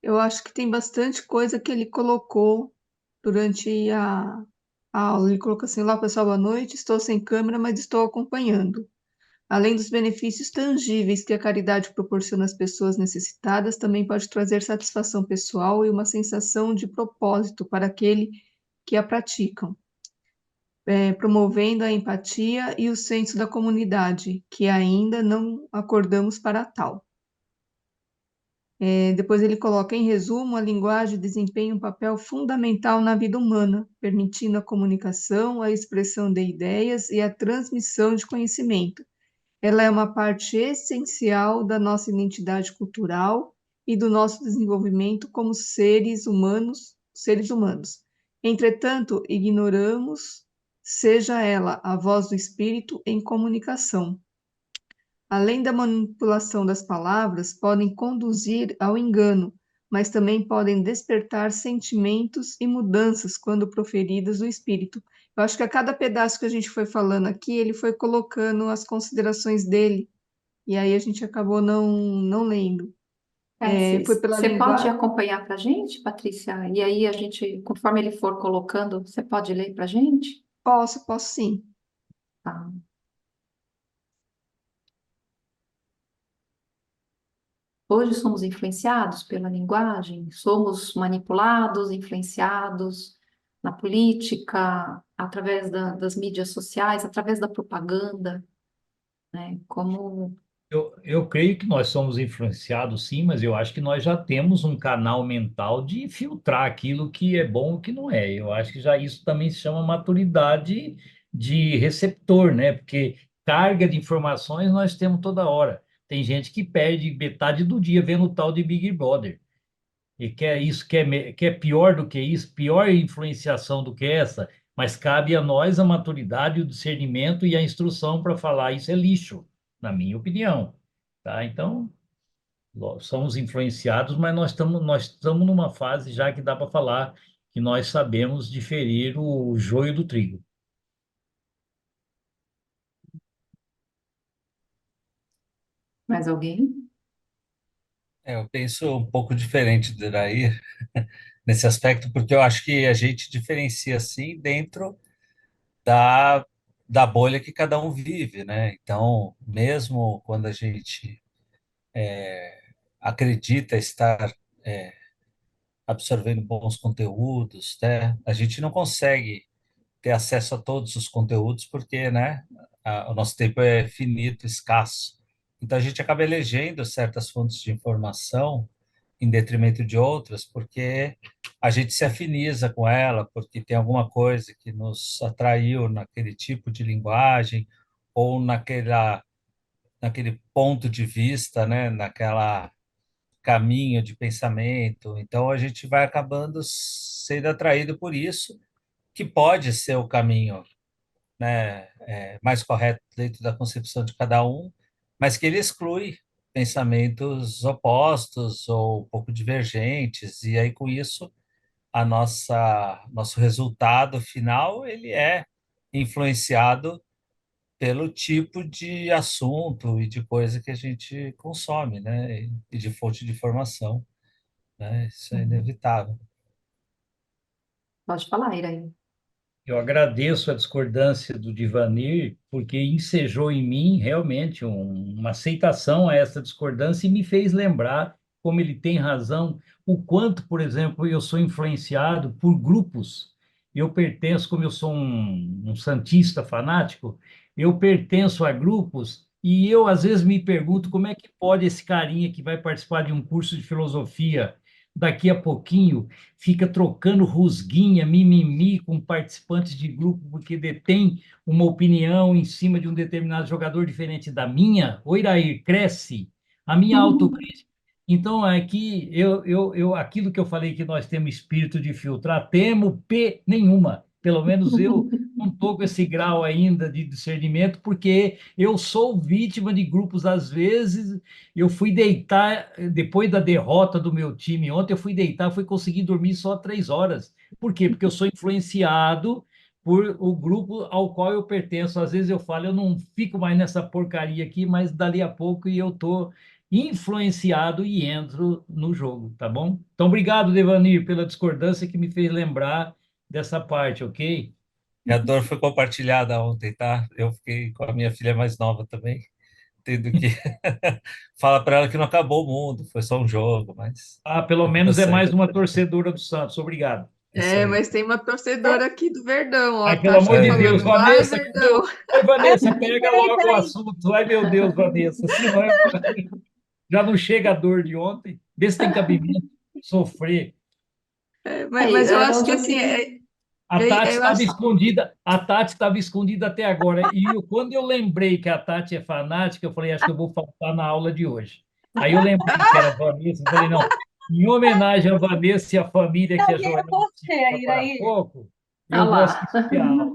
eu acho que tem bastante coisa que ele colocou durante a aula. Ele colocou assim: Olá, pessoal, boa noite. Estou sem câmera, mas estou acompanhando. Além dos benefícios tangíveis que a caridade proporciona às pessoas necessitadas, também pode trazer satisfação pessoal e uma sensação de propósito para aquele que a praticam, promovendo a empatia e o senso da comunidade, que ainda não acordamos para tal. Depois ele coloca, em resumo, a linguagem desempenha um papel fundamental na vida humana, permitindo a comunicação, a expressão de ideias e a transmissão de conhecimento. Ela é uma parte essencial da nossa identidade cultural e do nosso desenvolvimento como seres humanos. Entretanto, ignoramos, seja ela a voz do espírito em comunicação. além da manipulação das palavras, podem conduzir ao engano, mas também podem despertar sentimentos e mudanças quando proferidas do espírito. Eu acho que a cada pedaço que a gente foi falando aqui, ele foi colocando as considerações dele, e aí a gente acabou não lendo. Foi pela Você pode linguagem. acompanhar para a gente, Patrícia? E aí a gente, conforme ele for colocando, você pode ler para a gente? Posso sim. Tá. Hoje somos influenciados pela linguagem, somos manipulados, influenciados na política, através das mídias sociais, através da propaganda, né? Como Eu creio que nós somos influenciados, sim, mas eu acho que nós já temos um canal mental de filtrar aquilo que é bom e o que não é. Eu acho que já isso também se chama maturidade de receptor, né? Porque carga de informações nós temos toda hora. Tem gente que perde metade do dia vendo o tal de Big Brother. E quer isso, quer pior do que isso, pior influenciação do que essa, mas cabe a nós a maturidade, o discernimento e a instrução para falar isso é lixo, na minha opinião, tá? Então, somos influenciados, mas nós estamos numa fase já que dá para falar que nós sabemos diferir o joio do trigo. mais alguém? Eu penso um pouco diferente do Irair nesse aspecto, porque eu acho que a gente diferencia assim dentro da, da bolha que cada um vive, né? Então, mesmo quando a gente acredita estar absorvendo bons conteúdos, né? A gente não consegue ter acesso a todos os conteúdos porque, né, o nosso tempo é finito, escasso. Então a gente acaba elegendo certas fontes de informação em detrimento de outras, porque a gente se afiniza com ela, porque tem alguma coisa que nos atraiu naquele tipo de linguagem ou naquele ponto de vista, né, naquela caminho de pensamento. Então a gente vai acabando sendo atraído por isso, que pode ser o caminho, né, mais correto dentro da concepção de cada um, mas que ele exclui pensamentos opostos ou um pouco divergentes, e aí com isso a nosso resultado final ele é influenciado pelo tipo de assunto e de coisa que a gente consome, né, e de fonte de informação, né? Isso é Uhum. inevitável. Pode falar, Iraí. Eu agradeço a discordância do Divanir, porque ensejou em mim realmente uma aceitação a essa discordância e me fez lembrar, como ele tem razão, o quanto, por exemplo, eu sou influenciado por grupos. Eu pertenço, como eu sou um santista fanático, eu pertenço a grupos e eu às vezes me pergunto como é que pode esse carinha que vai participar de um curso de filosofia daqui a pouquinho fica trocando rusguinha, mimimi com participantes de grupo porque detém uma opinião em cima de um determinado jogador diferente da minha. Ô, Irair, cresce a minha autocrítica. Então, aqui, aquilo que eu falei que nós temos espírito de filtrar, temo P nenhuma. Pelo menos eu não estou com esse grau ainda de discernimento, porque eu sou vítima de grupos, às vezes, eu fui deitar, depois da derrota do meu time ontem, eu fui deitar, fui conseguir dormir só 3 horas. Por quê? Porque eu sou influenciado por o grupo ao qual eu pertenço. Às vezes eu falo, eu não fico mais nessa porcaria aqui, mas dali a pouco eu estou influenciado e entro no jogo, tá bom? Então, obrigado, Devanir, pela discordância que me fez lembrar dessa parte, ok? E a dor foi compartilhada ontem, tá? Eu fiquei com a minha filha mais nova também, tendo que falar para ela que não acabou o mundo, foi só um jogo, mas Ah, pelo a vida menos é mais segue. uma torcedora do Santos. Obrigado. É isso aí. Mas tem uma torcedora aqui do Verdão, ó. Ai, A pelo Tati amor tá de É, Deus, falando, vai, Vanessa, Verdão. Ai, Ai, Vanessa, pega peraí, logo o peraí. assunto. Ai, meu Deus, Vanessa, senão já não chega a dor de ontem. Vê se tem cabimento sofrer. Mas eu Era acho que onde eu assim, queria. A Tati eu estava acho. escondida, a Tati estava escondida até agora. E quando eu lembrei que a Tati é fanática, eu falei, acho que eu vou faltar na aula de hoje. Aí eu lembrei que era a Vanessa, eu falei, não, em homenagem à Vanessa e à família que a Cadê Joana você, citou agora há Iraí? pouco, Ah eu vou lá. assistir a aula.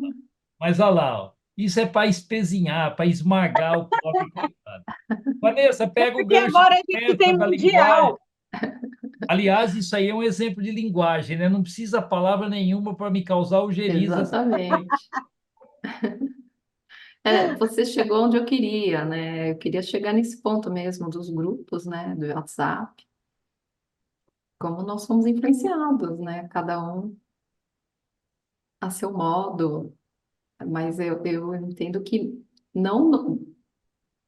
Mas olha lá, ó, isso é para espezinhar, para esmagar o pobre coitado. Vanessa, pega o Porque gancho agora a da gente tem festa, da linguagem. mundial. Aliás, isso aí é um exemplo de linguagem, né? Não precisa palavra nenhuma para me causar ojeriza. Exatamente. Você chegou onde eu queria, né? Eu queria chegar nesse ponto mesmo dos grupos, né? Do WhatsApp, como nós somos influenciados, né? Cada um a seu modo, mas eu entendo que não,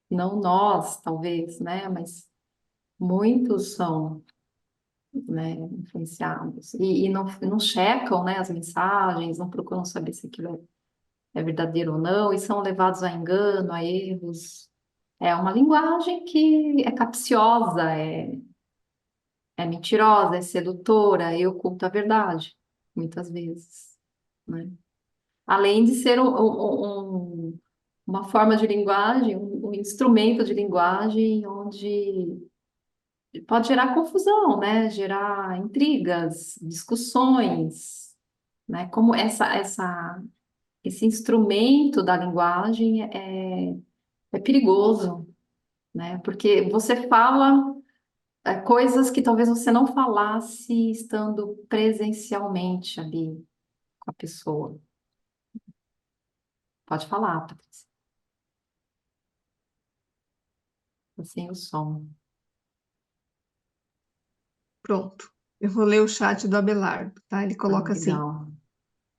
não nós, talvez, né? Mas muitos são, né, influenciados e não checam, né, as mensagens, não procuram saber se aquilo é verdadeiro ou não, e são levados a engano, a erros. É uma linguagem que é capciosa, é mentirosa, é sedutora e oculta a verdade, muitas vezes, né? Além de ser uma forma de linguagem, um instrumento de linguagem onde pode gerar confusão, né? Gerar intrigas, discussões, né? Como esse instrumento da linguagem é perigoso, né? Porque você fala coisas que talvez você não falasse estando presencialmente ali com a pessoa. Pode falar, Patrícia. Assim o som. Pronto. Eu vou ler o chat do Abelardo, tá? Ele coloca assim: Legal.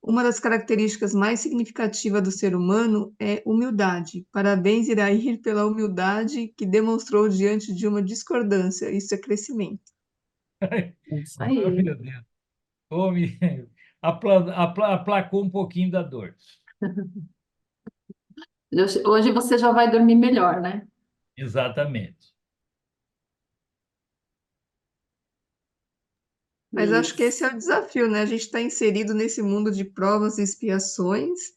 uma das características mais significativas do ser humano é humildade. Parabéns, Irair, pela humildade que demonstrou diante de uma discordância. Isso é crescimento. É isso Oh, aí. meu Deus. Oh, aplacou um pouquinho da dor. Hoje você já vai dormir melhor, né? Exatamente. Mas acho que esse Isso. é o desafio, né? A gente está inserido nesse mundo de provas e expiações,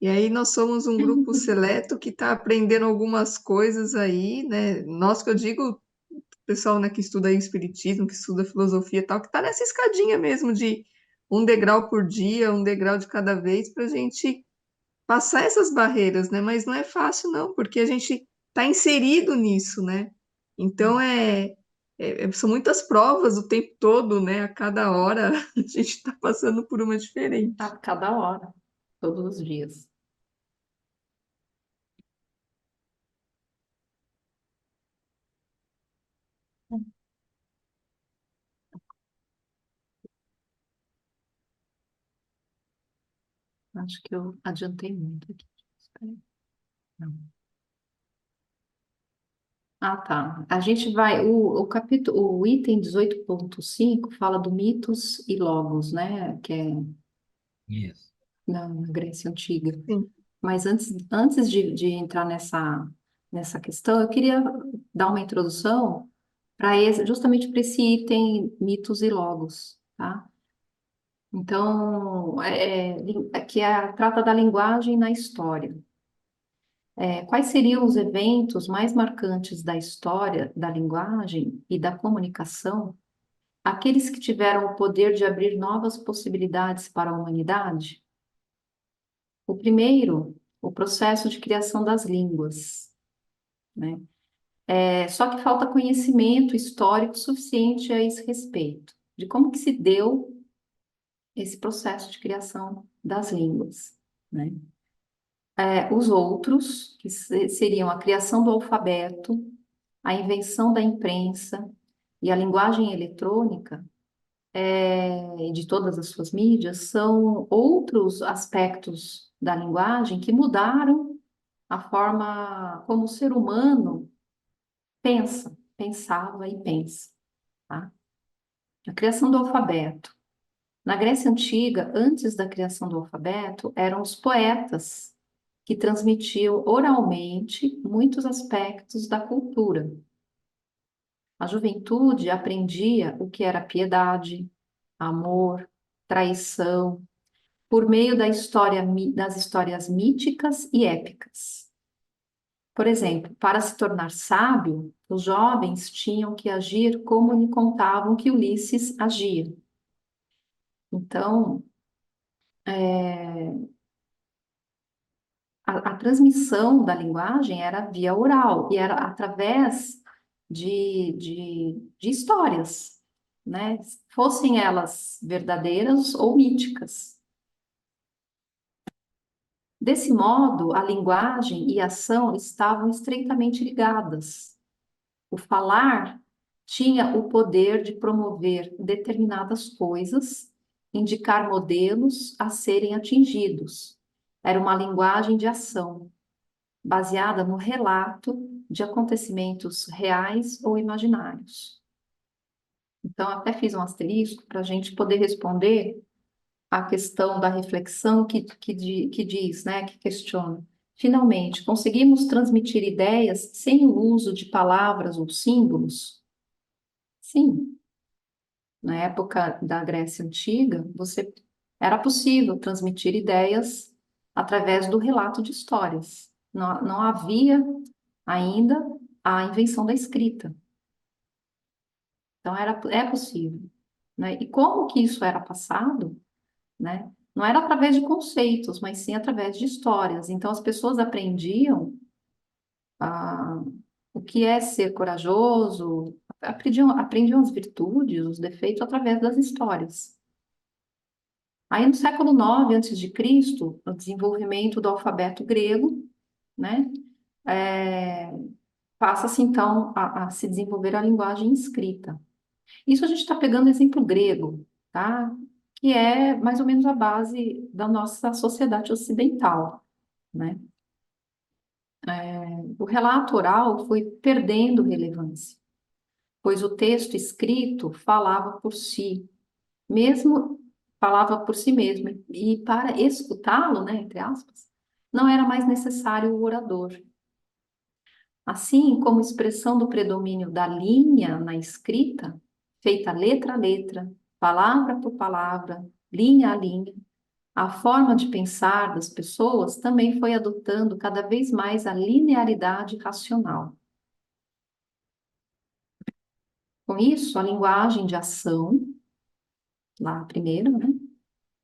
e aí nós somos um grupo seleto que está aprendendo algumas coisas aí, né? Nós que eu digo, o pessoal, né, que estuda aí o espiritismo, que estuda filosofia e tal, que está nessa escadinha mesmo de um degrau por dia, um degrau de cada vez, para a gente passar essas barreiras, né? Mas não é fácil, não, porque a gente está inserido nisso, né? Então são muitas provas o tempo todo, né? A cada hora a gente está passando por uma diferente. A cada hora, todos os dias. Acho que eu adiantei muito aqui. Espera aí. Não. Ah, tá. A gente vai. O capítulo, o item 18.5 fala do mitos e logos, né? Que é Isso. na Grécia Antiga. Sim. Mas antes de entrar nessa questão, eu queria dar uma introdução justamente para esse item mitos e logos, tá? Então, trata da linguagem na história. Quais seriam os eventos mais marcantes da história da linguagem e da comunicação, aqueles que tiveram o poder de abrir novas possibilidades para a humanidade? O primeiro, o processo de criação das línguas, né? Só que falta conhecimento histórico suficiente a esse respeito, de como que se deu esse processo de criação das línguas, né? Os outros, que seriam a criação do alfabeto, a invenção da imprensa e a linguagem eletrônica, e de todas as suas mídias, são outros aspectos da linguagem que mudaram a forma como o ser humano pensava e pensa, tá? A criação do alfabeto. Na Grécia Antiga, antes da criação do alfabeto, eram os poetas que transmitiam oralmente muitos aspectos da cultura. A juventude aprendia o que era piedade, amor, traição, por meio das histórias míticas e épicas. Por exemplo, para se tornar sábio, os jovens tinham que agir como lhe contavam que Ulisses agia. Então, a transmissão da linguagem era via oral, e era através de histórias, né? Fossem elas verdadeiras ou míticas. Desse modo, a linguagem e a ação estavam estreitamente ligadas. O falar tinha o poder de promover determinadas coisas, indicar modelos a serem atingidos. Era uma linguagem de ação, baseada no relato de acontecimentos reais ou imaginários. Então, até fiz um asterisco para a gente poder responder a questão da reflexão que diz, né, que questiona. Finalmente, conseguimos transmitir ideias sem o uso de palavras ou símbolos? Sim. Na época da Grécia Antiga, era possível transmitir ideias através do relato de histórias. Não havia ainda a invenção da escrita. Então, é possível, né? E como que isso era passado, né? Não era através de conceitos, mas sim através de histórias. Então, as pessoas aprendiam o que é ser corajoso, aprendiam as virtudes, os defeitos através das histórias. Aí, no século IX a.C., o desenvolvimento do alfabeto grego, né? Passa-se, então, a se desenvolver a linguagem escrita. Isso a gente está pegando exemplo grego, tá? Que é mais ou menos a base da nossa sociedade ocidental, né? O relato oral foi perdendo relevância, pois o texto escrito falava por si, mesmo falava por si mesmo, e para escutá-lo, né, entre aspas, não era mais necessário o orador. Assim como expressão do predomínio da linha na escrita, feita letra a letra, palavra por palavra, linha a linha, a forma de pensar das pessoas também foi adotando cada vez mais a linearidade racional. Com isso, a linguagem de ação, lá primeiro, né?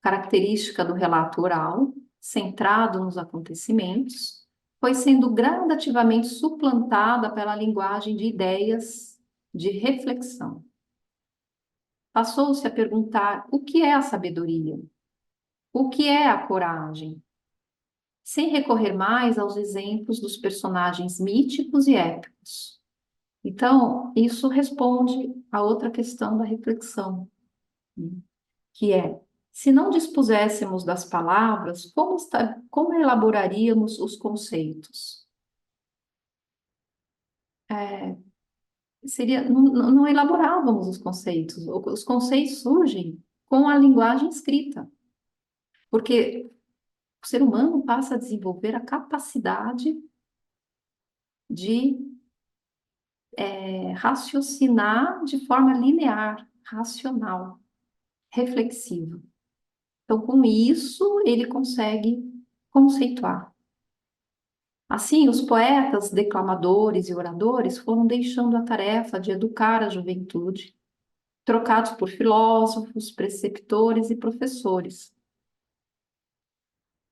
Característica do relato oral, centrado nos acontecimentos, foi sendo gradativamente suplantada pela linguagem de ideias, de reflexão. Passou-se a perguntar o que é a sabedoria, o que é a coragem, sem recorrer mais aos exemplos dos personagens míticos e épicos. Então, isso responde a outra questão da reflexão, né? Que é, se não dispuséssemos das palavras, como elaboraríamos os conceitos? Não elaborávamos os conceitos. Os conceitos surgem com a linguagem escrita, porque o ser humano passa a desenvolver a capacidade de raciocinar de forma linear, racional, reflexiva. Então, com isso, ele consegue conceituar. Assim, os poetas, declamadores e oradores foram deixando a tarefa de educar a juventude, trocados por filósofos, preceptores e professores.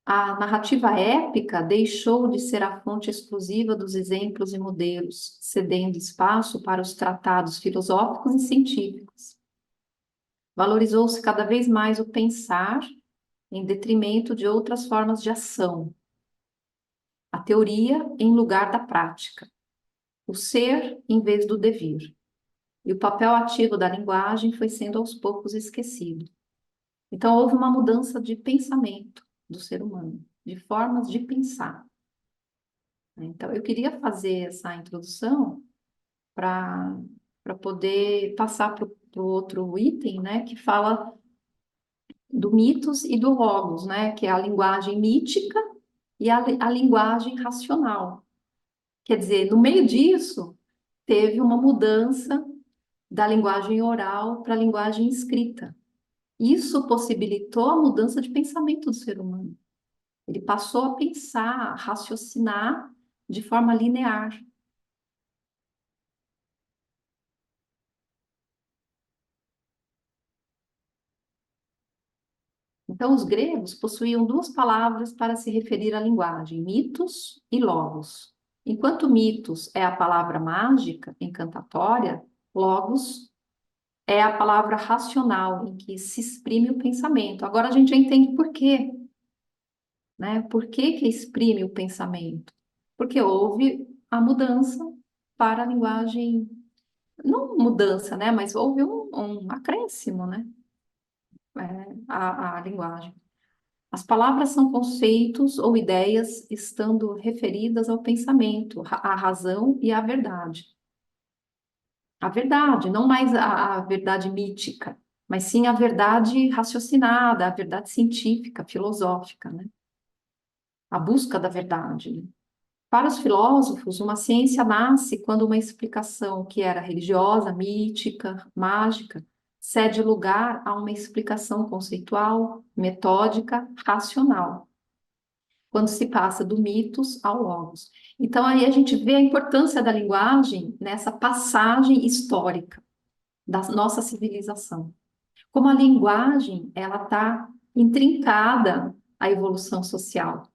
A narrativa épica deixou de ser a fonte exclusiva dos exemplos e modelos, cedendo espaço para os tratados filosóficos e científicos. Valorizou-se cada vez mais o pensar em detrimento de outras formas de ação, a teoria em lugar da prática, o ser em vez do devir. E o papel ativo da linguagem foi sendo aos poucos esquecido. Então, houve uma mudança de pensamento do ser humano, de formas de pensar. Então, eu queria fazer essa introdução para poder passar para o outro item, né, que fala do mitos e do logos, né, que é a linguagem mítica e a linguagem racional. Quer dizer, no meio disso, teve uma mudança da linguagem oral para a linguagem escrita. Isso possibilitou a mudança de pensamento do ser humano. Ele passou a pensar, a raciocinar de forma linear. Então, os gregos possuíam duas palavras para se referir à linguagem, mitos e logos. Enquanto mitos é a palavra mágica, encantatória, logos é a palavra racional, em que se exprime o pensamento. Agora a gente já entende por quê, né? Por que que exprime o pensamento? Porque houve a mudança para a linguagem, não mudança, né? Mas houve um acréscimo, né? A linguagem. As palavras são conceitos ou ideias estando referidas ao pensamento, à razão e à verdade. A verdade, não mais a verdade mítica, mas sim a verdade raciocinada, a verdade científica, filosófica, né? A busca da verdade, né? Para os filósofos, uma ciência nasce quando uma explicação que era religiosa, mítica, mágica, cede lugar a uma explicação conceitual, metódica, racional, quando se passa do mitos ao logos. Então, aí a gente vê a importância da linguagem nessa passagem histórica da nossa civilização. Como a linguagem, ela está intrincada à evolução social,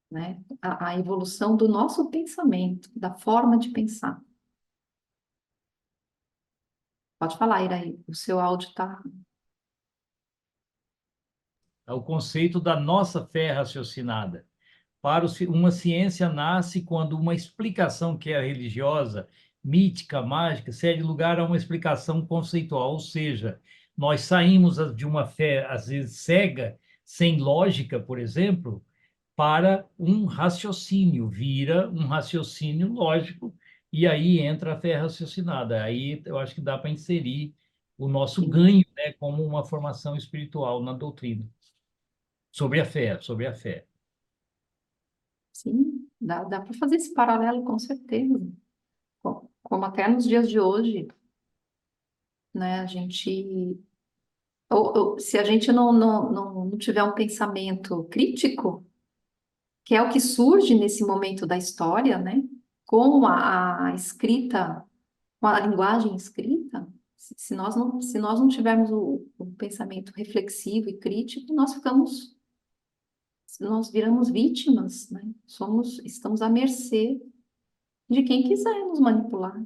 né? A evolução do nosso pensamento, da forma de pensar. Pode falar, Iraí, o seu áudio está... É o conceito da nossa fé raciocinada. Uma ciência nasce quando uma explicação que é religiosa, mítica, mágica, cede lugar a uma explicação conceitual, ou seja, nós saímos de uma fé, às vezes, cega, sem lógica, por exemplo, para um raciocínio, vira um raciocínio lógico, e aí entra a fé raciocinada. Aí eu acho que dá para inserir o nosso ganho, né, como uma formação espiritual na doutrina. Sobre a fé, sobre a fé. Sim, dá para fazer esse paralelo com certeza. Como até nos dias de hoje, né, a gente... se a gente não tiver um pensamento crítico, que é o que surge nesse momento da história, né, com a escrita, com a linguagem escrita, se nós não tivermos o pensamento reflexivo e crítico, nós viramos vítimas, né? Estamos à mercê de quem quiser nos manipular.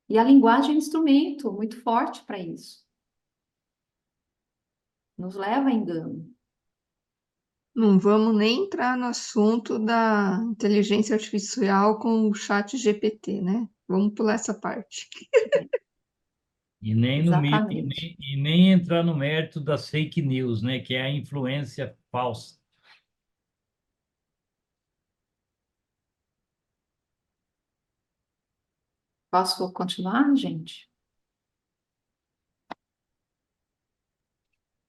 E a linguagem é um instrumento muito forte para isso. Nos leva a engano. Não vamos nem entrar no assunto da inteligência artificial com o chat GPT, né? Vamos pular essa parte. E nem no mito, Exatamente. e nem entrar no mérito das fake news, né, que é a influência falsa. Posso continuar, gente?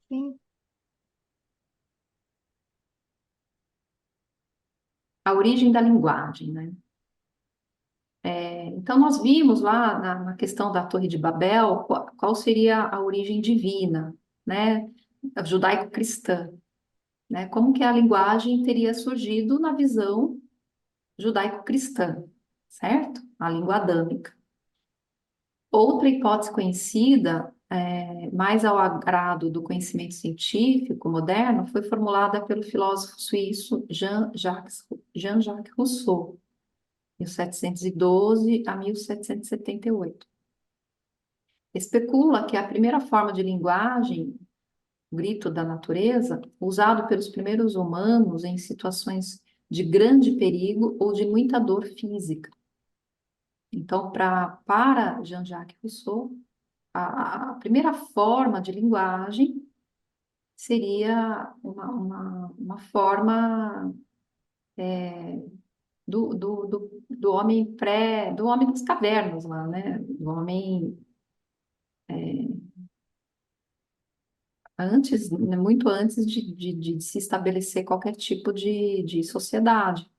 Sim. A origem da linguagem, né? Então, nós vimos lá na questão da Torre de Babel qual seria a origem divina, né? Judaico-cristã, né? Como que a linguagem teria surgido na visão judaico-cristã, certo? A língua adâmica. Outra hipótese conhecida, mais ao agrado do conhecimento científico moderno, foi formulada pelo filósofo suíço Jean-Jacques Rousseau, 1712 a 1778. Especula que a primeira forma de linguagem, o grito da natureza, usado pelos primeiros humanos em situações de grande perigo ou de muita dor física. Então, para Jean-Jacques Rousseau, a primeira forma de linguagem seria uma forma do homem do homem das cavernas lá, né? Do homem antes, né, muito antes de se estabelecer qualquer tipo de sociedade,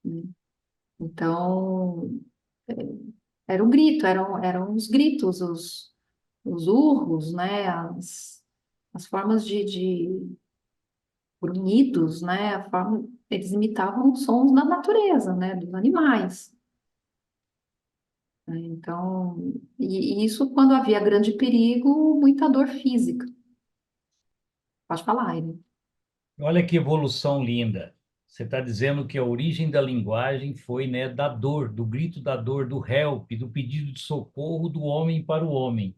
né? Então, era o grito, eram os gritos, os urros, né? As formas de grunhidos, né? Eles imitavam os sons da natureza, né? Dos animais, né? Então, e isso quando havia grande perigo, muita dor física. Pode falar, Aine. Olha que evolução linda. Você está dizendo que a origem da linguagem foi, né, da dor, do grito da dor, do help, do pedido de socorro do homem para o homem.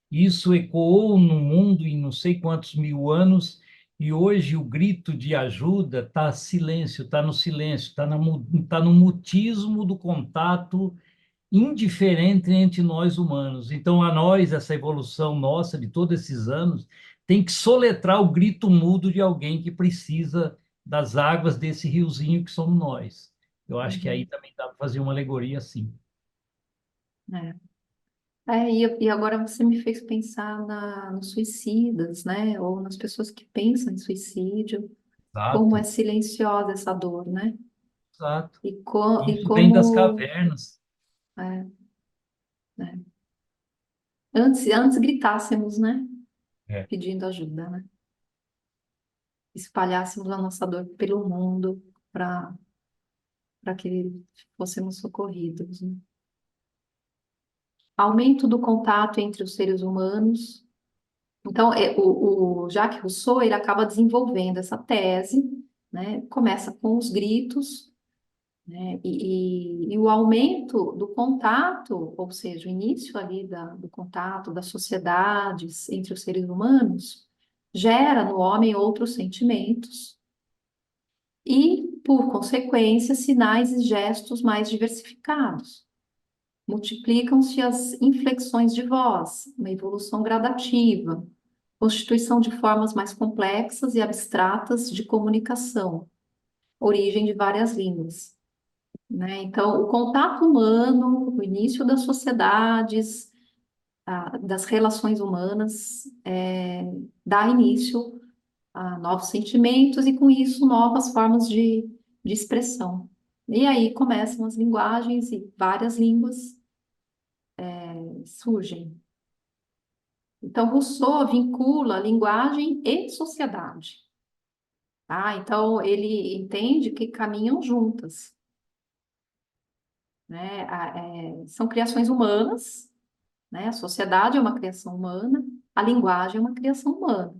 Isso ecoou no mundo em não sei quantos mil anos, e hoje o grito de ajuda está silêncio, está no silêncio, está no mutismo do contato indiferente entre nós humanos. Então, a nós, essa evolução nossa de todos esses anos, tem que soletrar o grito mudo de alguém que precisa das águas desse riozinho que somos nós. Eu acho que aí Uhum. também dá para fazer uma alegoria assim. É. E agora você me fez pensar nos suicidas, né? Ou nas pessoas que pensam em suicídio, como é Exato, silenciosa essa dor, né? exato. E Isso vem das como cavernas. é, né? Antes gritássemos, né? É. Pedindo ajuda, né? Espalhássemos a nossa dor pelo mundo para que fôssemos socorridos, né? Aumento do contato entre os seres humanos. Então, o Jacques Rousseau, ele acaba desenvolvendo essa tese, né? Começa com os gritos, né? E o aumento do contato, ou seja, o início ali do contato das sociedades entre os seres humanos, gera no homem outros sentimentos e, por consequência, sinais e gestos mais diversificados. Multiplicam-se as inflexões de voz, uma evolução gradativa, constituição de formas mais complexas e abstratas de comunicação, origem de várias línguas, né? Então, o contato humano, o início das sociedades, das relações humanas, dá início a novos sentimentos e, com isso, novas formas de expressão. E aí começam as linguagens e várias línguas surgem. Então, Rousseau vincula linguagem e sociedade. Tá? Então, ele entende que caminham juntas, né? São criações humanas, né? A sociedade é uma criação humana, a linguagem é uma criação humana,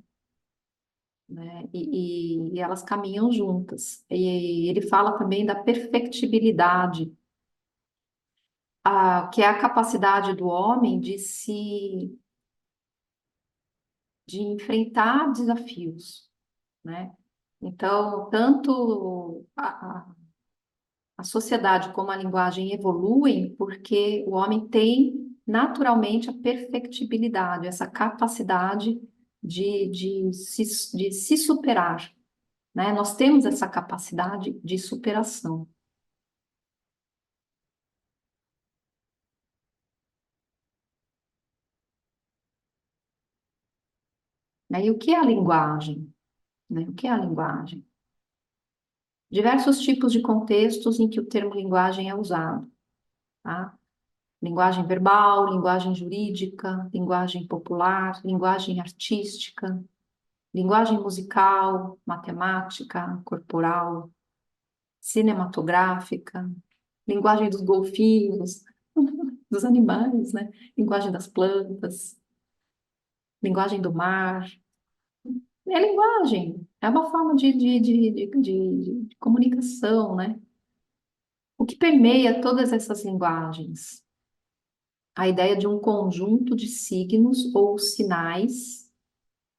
né? E elas caminham juntas. E ele fala também da perfectibilidade, que é a capacidade do homem de enfrentar desafios, né? Então, tanto a sociedade como a linguagem evoluem porque o homem tem naturalmente a perfectibilidade, essa capacidade de se superar, né? Nós temos essa capacidade de superação. Né? E o que é a linguagem? Né? O que é a linguagem? Diversos tipos de contextos em que o termo linguagem é usado, tá? Linguagem verbal, linguagem jurídica, linguagem popular, linguagem artística, linguagem musical, matemática, corporal, cinematográfica, linguagem dos golfinhos, dos animais, né? Linguagem das plantas, linguagem do mar. É linguagem, é uma forma de comunicação, né? O que permeia todas essas linguagens? A ideia de um conjunto de signos ou sinais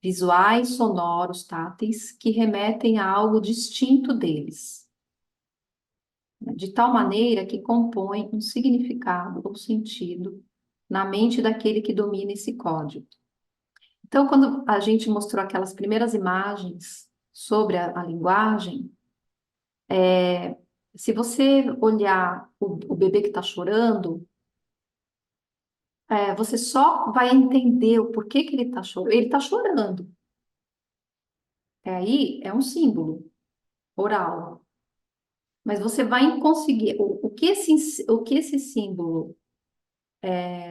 visuais, sonoros, táteis, que remetem a algo distinto deles, né? De tal maneira que compõem um significado ou sentido na mente daquele que domina esse código. Então, quando a gente mostrou aquelas primeiras imagens sobre a linguagem, se você olhar o bebê que está chorando, você só vai entender o porquê que ele está chorando. Ele está chorando. Aí é um símbolo oral. Mas você vai conseguir. O que esse símbolo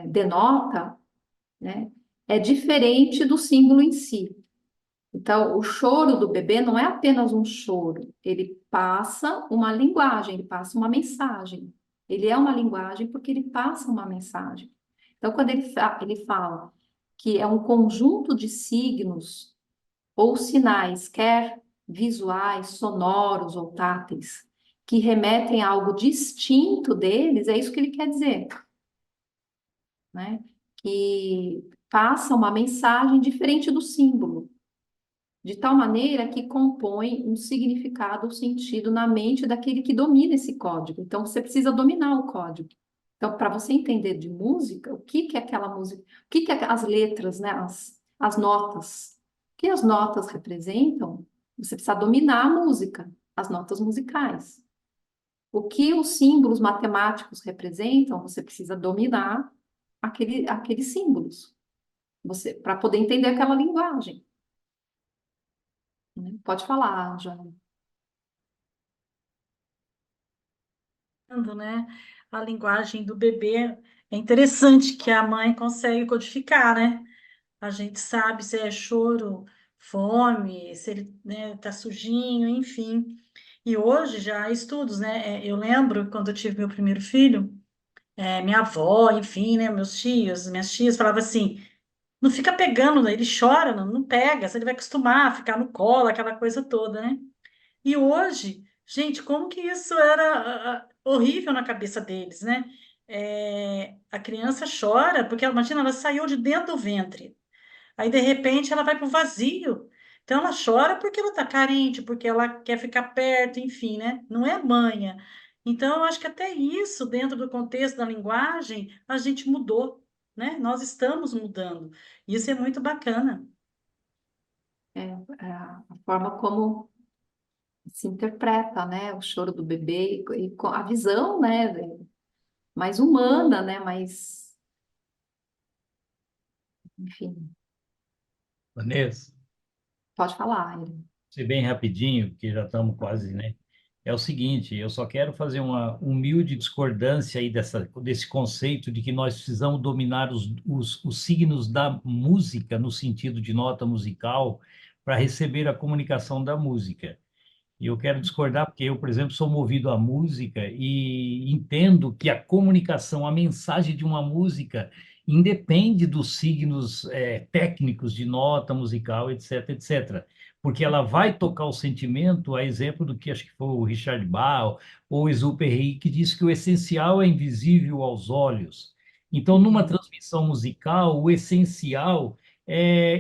denota, né, é diferente do símbolo em si. Então, o choro do bebê não é apenas um choro, ele passa uma linguagem, ele passa uma mensagem. Ele é uma linguagem porque ele passa uma mensagem. Então, quando ele fala que é um conjunto de signos ou sinais, quer visuais, sonoros ou táteis, que remetem a algo distinto deles, é isso que ele quer dizer, né? Que passa uma mensagem diferente do símbolo, de tal maneira que compõe um significado ou sentido na mente daquele que domina esse código. Então, você precisa dominar o código. Então, para você entender de música, o que que é aquela música, o que que é as letras, né, as notas, o que as notas representam, você precisa dominar a música, as notas musicais. O que os símbolos matemáticos representam, você precisa dominar aqueles símbolos, você, para poder entender aquela linguagem, né? Pode falar, Joana. Né? A linguagem do bebê é interessante que a mãe consegue codificar, né? A gente sabe se é choro, fome, se ele, né, tá sujinho, enfim. E hoje já há estudos, né? Eu lembro quando eu tive meu primeiro filho, minha avó, enfim, né? Meus tios, minhas tias falavam assim: não fica pegando, né? Ele chora, não pega, você ele vai acostumar a ficar no colo, aquela coisa toda, né? E hoje, gente, como que isso era horrível na cabeça deles, né? A criança chora porque, imagina, ela saiu de dentro do ventre. Aí, de repente, ela vai para o vazio. Então, ela chora porque ela está carente, porque ela quer ficar perto, enfim, né? Não é manha. Então, eu acho que até isso, dentro do contexto da linguagem, a gente mudou, né? Nós estamos mudando. Isso é muito bacana. A forma como se interpreta, né, o choro do bebê e com a visão, né, mais humana, né, mais, enfim, Vanessa, pode falar, ele. ser bem rapidinho, porque já estamos quase, né? É o seguinte, eu só quero fazer uma humilde discordância aí desse conceito de que nós precisamos dominar os signos da música, no sentido de nota musical, para receber a comunicação da música. E eu quero discordar porque eu, por exemplo, sou movido à música e entendo que a comunicação, a mensagem de uma música independe dos signos técnicos de nota musical, etc, etc. Porque ela vai tocar o sentimento, a exemplo do que acho que foi o Richard Bach ou o Exupéry, que diz que o essencial é invisível aos olhos. Então, numa transmissão musical, o essencial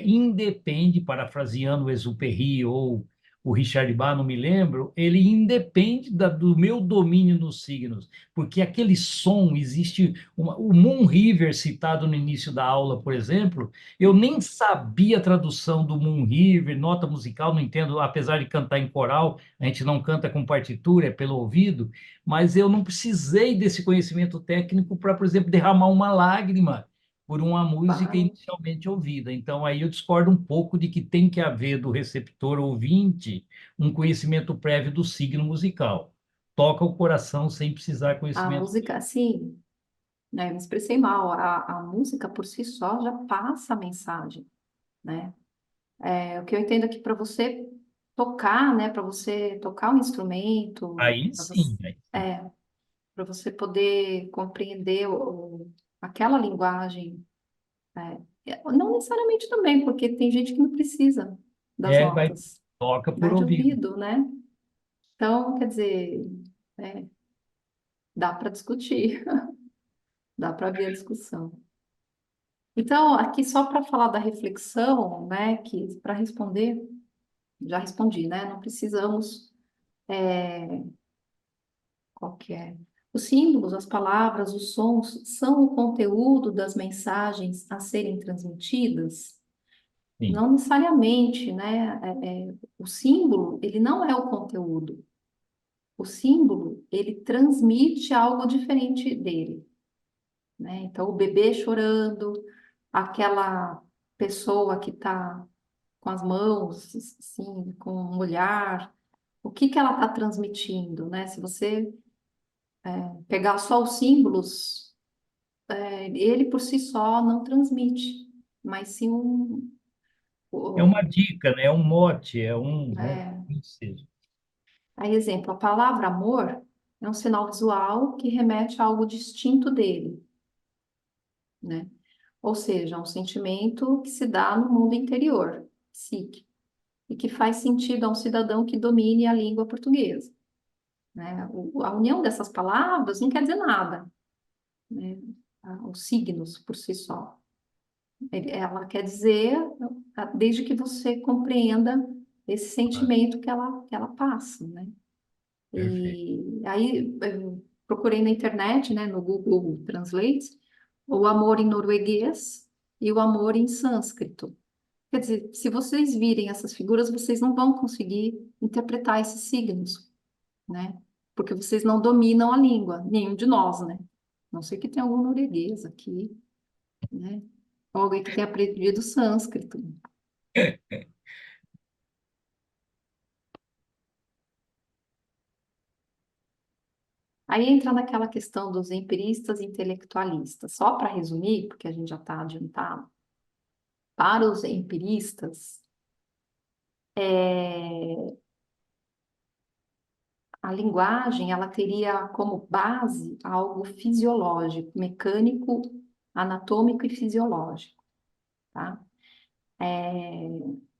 independe, parafraseando o Exupéry ou o Richard Bach, não me lembro, ele independe do meu domínio nos signos, porque aquele som existe, o Moon River citado no início da aula, por exemplo, eu nem sabia a tradução do Moon River, nota musical, não entendo, apesar de cantar em coral, a gente não canta com partitura, é pelo ouvido, mas eu não precisei desse conhecimento técnico para, por exemplo, derramar uma lágrima por uma música Claro. inicialmente ouvida. Então, aí eu discordo um pouco de que tem que haver do receptor ouvinte um conhecimento prévio do signo musical. Toca o coração sem precisar A conhecimento. música, assim, né, eu me expressei mal, a música por si só já passa a mensagem, né? O que eu entendo aqui para você tocar, né, para você tocar um instrumento, Aí sim, aí sim. para você poder compreender aquela linguagem, não necessariamente também, porque tem gente que não precisa das Vai, notas, toca por vai de ouvido. ouvido, né? Então, quer dizer, é, dá para discutir, dá para ver a discussão. Então, aqui só para falar da reflexão, né, que para responder, já respondi, né? Não precisamos, qual que é? Os símbolos, as palavras, os sons são o conteúdo das mensagens a serem transmitidas? Sim. Não necessariamente, né? O símbolo, ele não é o conteúdo. O símbolo, ele transmite algo diferente dele, né? Então, o bebê chorando, aquela pessoa que está com as mãos, assim, com um olhar, o que que ela está transmitindo, né? Se você pegar só os símbolos, ele por si só não transmite, mas sim É uma o- dica, né? É um mote, é um, né? é, Não sei. aí, exemplo, a palavra amor é um sinal visual que remete a algo distinto dele, né? Ou seja, um sentimento que se dá no mundo interior, psíquico. e que faz sentido a um cidadão que domine a língua portuguesa, né? A união dessas palavras não quer dizer nada, né? Os signos por si só. Ela quer dizer, desde que você compreenda esse sentimento que ela passa, né? Perfeito. E aí eu procurei na internet, né, no Google Translate, o amor em norueguês e o amor em sânscrito. Quer dizer, se vocês virem essas figuras, vocês não vão conseguir interpretar esses signos, né? Porque vocês não dominam a língua, nenhum de nós, né? Não sei que tem algum norueguês aqui, né? Ou alguém que tenha aprendido sânscrito. Aí entra naquela questão dos empiristas e intelectualistas. Só para resumir, porque a gente já está adiantado, para os empiristas, a linguagem ela teria como base algo fisiológico, mecânico, anatômico e fisiológico, tá?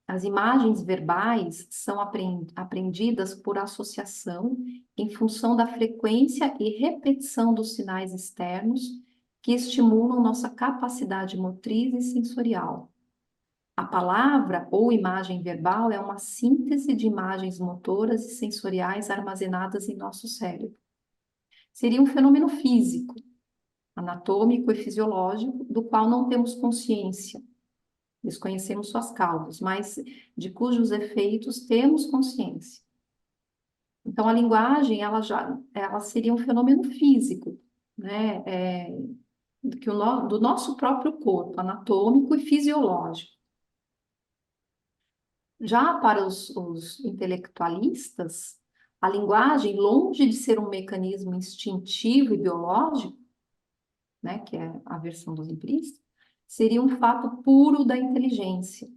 As imagens verbais são aprendidas por associação em função da frequência e repetição dos sinais externos que estimulam nossa capacidade motriz e sensorial. A palavra ou imagem verbal é uma síntese de imagens motoras e sensoriais armazenadas em nosso cérebro. Seria um fenômeno físico, anatômico e fisiológico, do qual não temos consciência. Desconhecemos suas causas, mas de cujos efeitos temos consciência. Então, a linguagem, ela seria um fenômeno físico, né? Do nosso próprio corpo, anatômico e fisiológico. Já para os intelectualistas, a linguagem, longe de ser um mecanismo instintivo e biológico, né, que é a versão dos empiristas, seria um fato puro da inteligência,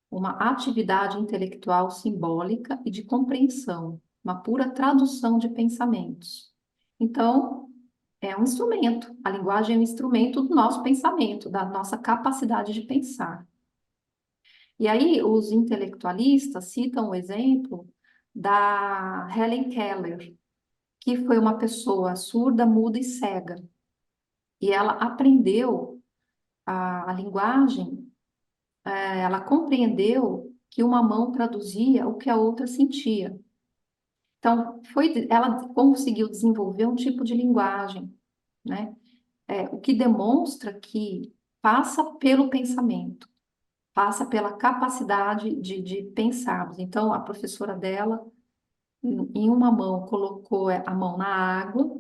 uma atividade intelectual simbólica e de compreensão, uma pura tradução de pensamentos. Então, é um instrumento, a linguagem é um instrumento do nosso pensamento, da nossa capacidade de pensar. E aí, os intelectualistas citam o exemplo da Helen Keller, que foi uma pessoa surda, muda e cega. E ela aprendeu a linguagem, ela compreendeu que uma mão traduzia o que a outra sentia. Então, ela conseguiu desenvolver um tipo de linguagem, né? O que demonstra que passa pelo pensamento, passa pela capacidade de pensarmos. Então, a professora dela, em uma mão, colocou a mão na água,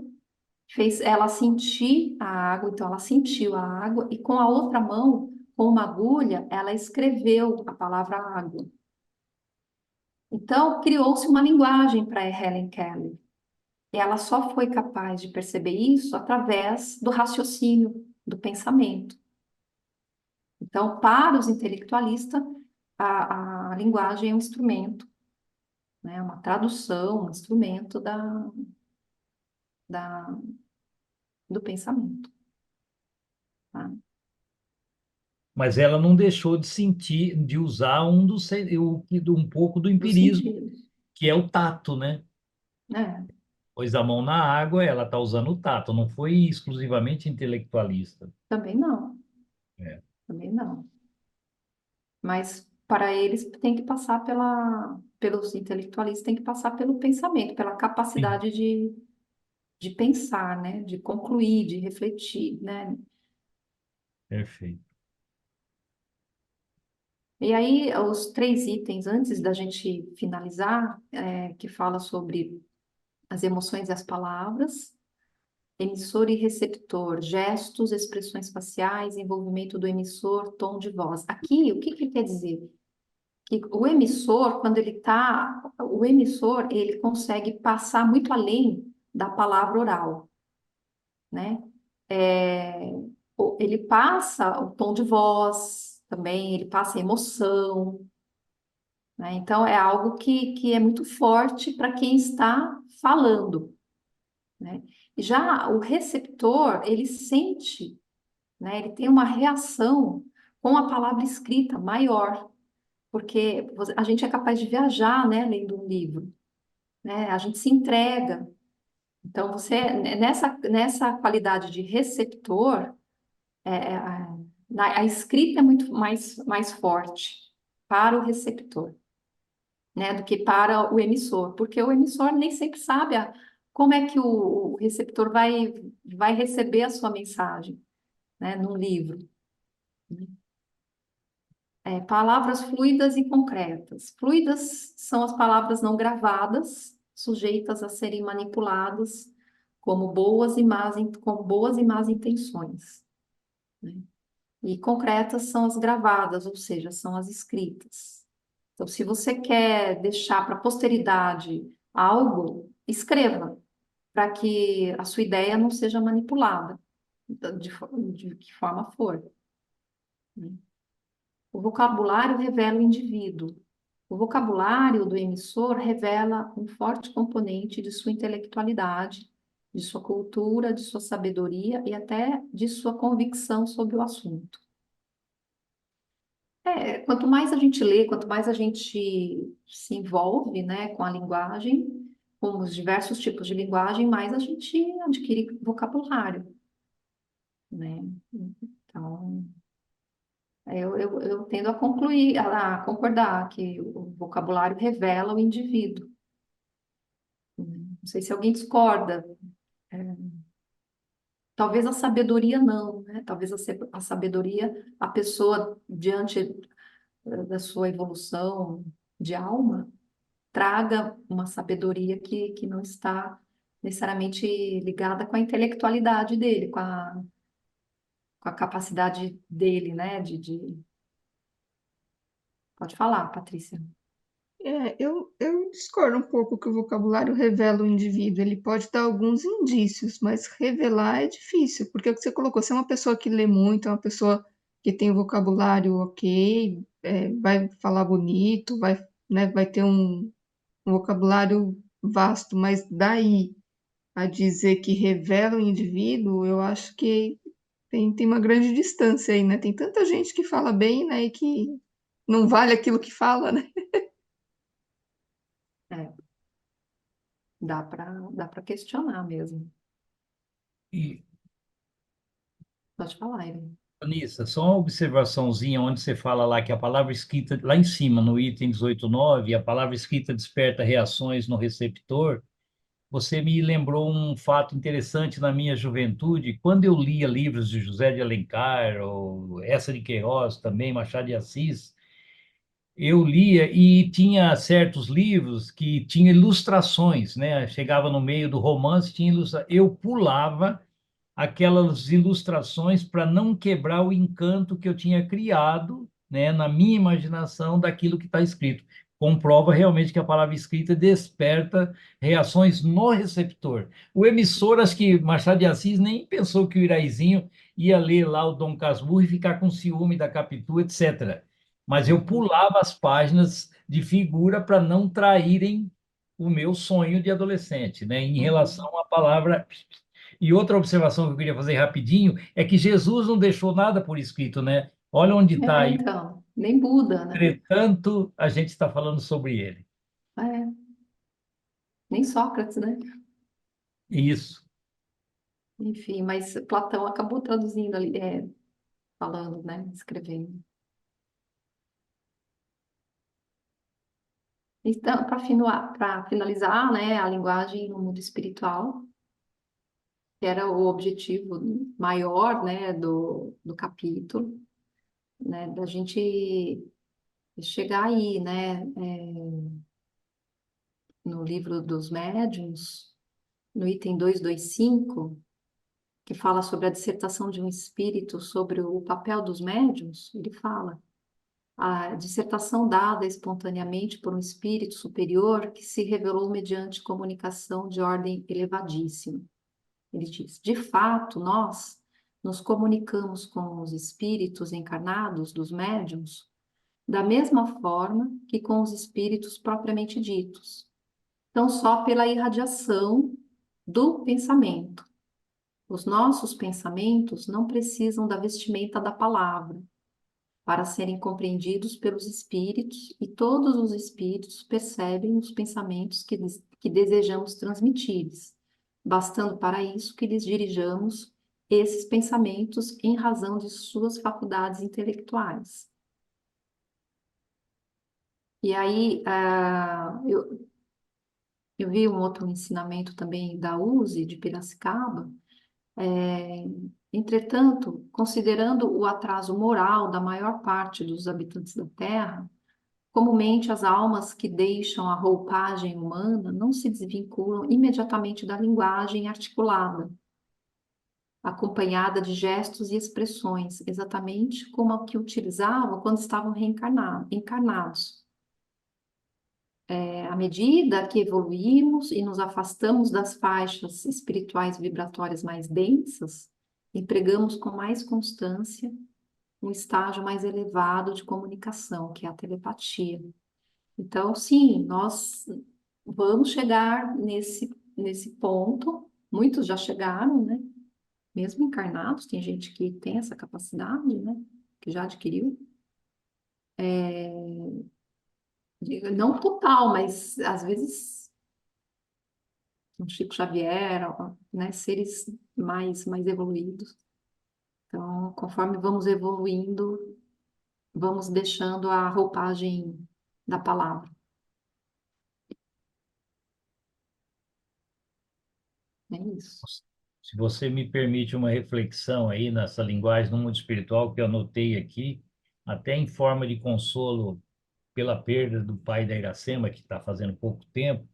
fez ela sentir a água, então ela sentiu a água, e com a outra mão, com uma agulha, ela escreveu a palavra água. Então, criou-se uma linguagem para a Helen Keller. E ela só foi capaz de perceber isso através do raciocínio, do pensamento. Então, para os intelectualistas, a linguagem é um instrumento, né? Uma tradução, um instrumento da, do pensamento. Tá? Mas ela não deixou de sentir, de usar um pouco do Dos empirismo, sentidos. que é o tato, né? É, Pôs a mão na água, ela está usando o tato, não foi exclusivamente intelectualista. também não, É. também não. Mas para eles tem que passar pelos intelectualistas, tem que passar pelo pensamento, pela Sim, capacidade de pensar, né? De concluir, de refletir, né? perfeito. E aí, os 3 itens, antes da gente finalizar, que fala sobre as emoções e as palavras, emissor e receptor, gestos, expressões faciais, envolvimento do emissor, tom de voz. Aqui, o que que quer dizer? Que o emissor, o emissor, ele consegue passar muito além da palavra oral, né? É, ele passa o tom de voz também, ele passa a emoção, né? Então, é algo que é muito forte para quem está falando, né? Já o receptor, ele sente, né? Ele tem uma reação com a palavra escrita maior, porque a gente é capaz de viajar, né, lendo um livro, né? A gente se entrega. Então, nessa qualidade de receptor, a escrita é muito mais forte para o receptor, né, do que para o emissor, porque o emissor nem sempre sabe como é que o receptor vai receber a sua mensagem, né, num livro. Palavras fluidas e concretas. Fluidas são as palavras não gravadas, sujeitas a serem manipuladas como com boas e más intenções, né? E concretas são as gravadas, ou seja, são as escritas. Então, se você quer deixar para a posteridade algo, escreva, para que a sua ideia não seja manipulada, de que forma for, né? O vocabulário revela o indivíduo. O vocabulário do emissor revela um forte componente de sua intelectualidade, de sua cultura, de sua sabedoria e até de sua convicção sobre o assunto. Quanto mais a gente lê, quanto mais a gente se envolve, né, com a linguagem, com os diversos tipos de linguagem, mais a gente adquire vocabulário, né? Então, eu tendo a concluir, a concordar que o vocabulário revela o indivíduo. Não sei se alguém discorda. Talvez a sabedoria não, né? Talvez a sabedoria, a pessoa, diante da sua evolução de alma, traga uma sabedoria que não está necessariamente ligada com a intelectualidade dele, com a capacidade dele, né? Pode falar, Patrícia. Eu discordo um pouco que o vocabulário revela o indivíduo. Ele pode dar alguns indícios, mas revelar é difícil, porque é o que você colocou, se é uma pessoa que lê muito, é uma pessoa que tem o vocabulário ok, vai falar bonito, né, vai ter um vocabulário vasto, mas daí a dizer que revela o indivíduo, eu acho que tem uma grande distância aí, né? Tem tanta gente que fala bem, né, e que não vale aquilo que fala, né? É, dá para questionar mesmo. E, Pode falar, Irene. Anissa, só uma observaçãozinha onde você fala lá que a palavra escrita, lá em cima, no item 18.9, a palavra escrita desperta reações no receptor. Você me lembrou um fato interessante na minha juventude, quando eu lia livros de José de Alencar, ou Eça de Queiroz também, Machado de Assis, eu lia e tinha certos livros que tinham ilustrações, né? Chegava no meio do romance, tinha eu pulava aquelas ilustrações para não quebrar o encanto que eu tinha criado, né, na minha imaginação daquilo que está escrito. Comprova realmente que a palavra escrita desperta reações no receptor. O emissor, acho que Machado de Assis nem pensou que o Iraizinho ia ler lá o Dom Casmurro e ficar com ciúme da Capitu, etc. Mas eu pulava as páginas de figura para não traírem o meu sonho de adolescente, né, em relação à palavra. E outra observação que eu queria fazer rapidinho é que Jesus não deixou nada por escrito, né? Olha onde está aí. Então, nem Buda, né? Entretanto, a gente está falando sobre ele. É, nem Sócrates, né? Isso. Enfim, mas Platão acabou traduzindo ali, falando, né? Escrevendo. Então, para finalizar, né, a linguagem no mundo espiritual, que era o objetivo maior, né, do capítulo, né, da gente chegar aí, né, no livro dos médiuns, no item 225, que fala sobre a dissertação de um espírito sobre o papel dos médiuns, ele fala: a dissertação dada espontaneamente por um espírito superior que se revelou mediante comunicação de ordem elevadíssima. Ele diz: de fato, nós nos comunicamos com os espíritos encarnados dos médiuns da mesma forma que com os espíritos propriamente ditos, então só pela irradiação do pensamento. Os nossos pensamentos não precisam da vestimenta da palavra. para serem compreendidos pelos espíritos, e todos os espíritos percebem os pensamentos que desejamos transmitir-lhes, bastando para isso que lhes dirijamos esses pensamentos em razão de suas faculdades intelectuais. E aí, eu vi um outro ensinamento também da USE de Piracicaba. Entretanto, considerando o atraso moral da maior parte dos habitantes da Terra, comumente as almas que deixam a roupagem humana não se desvinculam imediatamente da linguagem articulada, acompanhada de gestos e expressões, exatamente como a que utilizavam quando estavam encarnados. À medida que evoluímos e nos afastamos das faixas espirituais vibratórias mais densas, empregamos com mais constância um estágio mais elevado de comunicação, que é a telepatia. Então, sim, nós vamos chegar nesse ponto, muitos já chegaram, né? Mesmo encarnados, tem gente que tem essa capacidade, né? Que já adquiriu. Não total, mas às vezes um Chico Xavier, né? Seres mais evoluídos. Então, conforme vamos evoluindo, vamos deixando a roupagem da palavra. É isso. Se você me permite uma reflexão aí nessa linguagem do mundo espiritual que eu anotei aqui, até em forma de consolo pela perda do pai da Iracema, que está fazendo pouco tempo,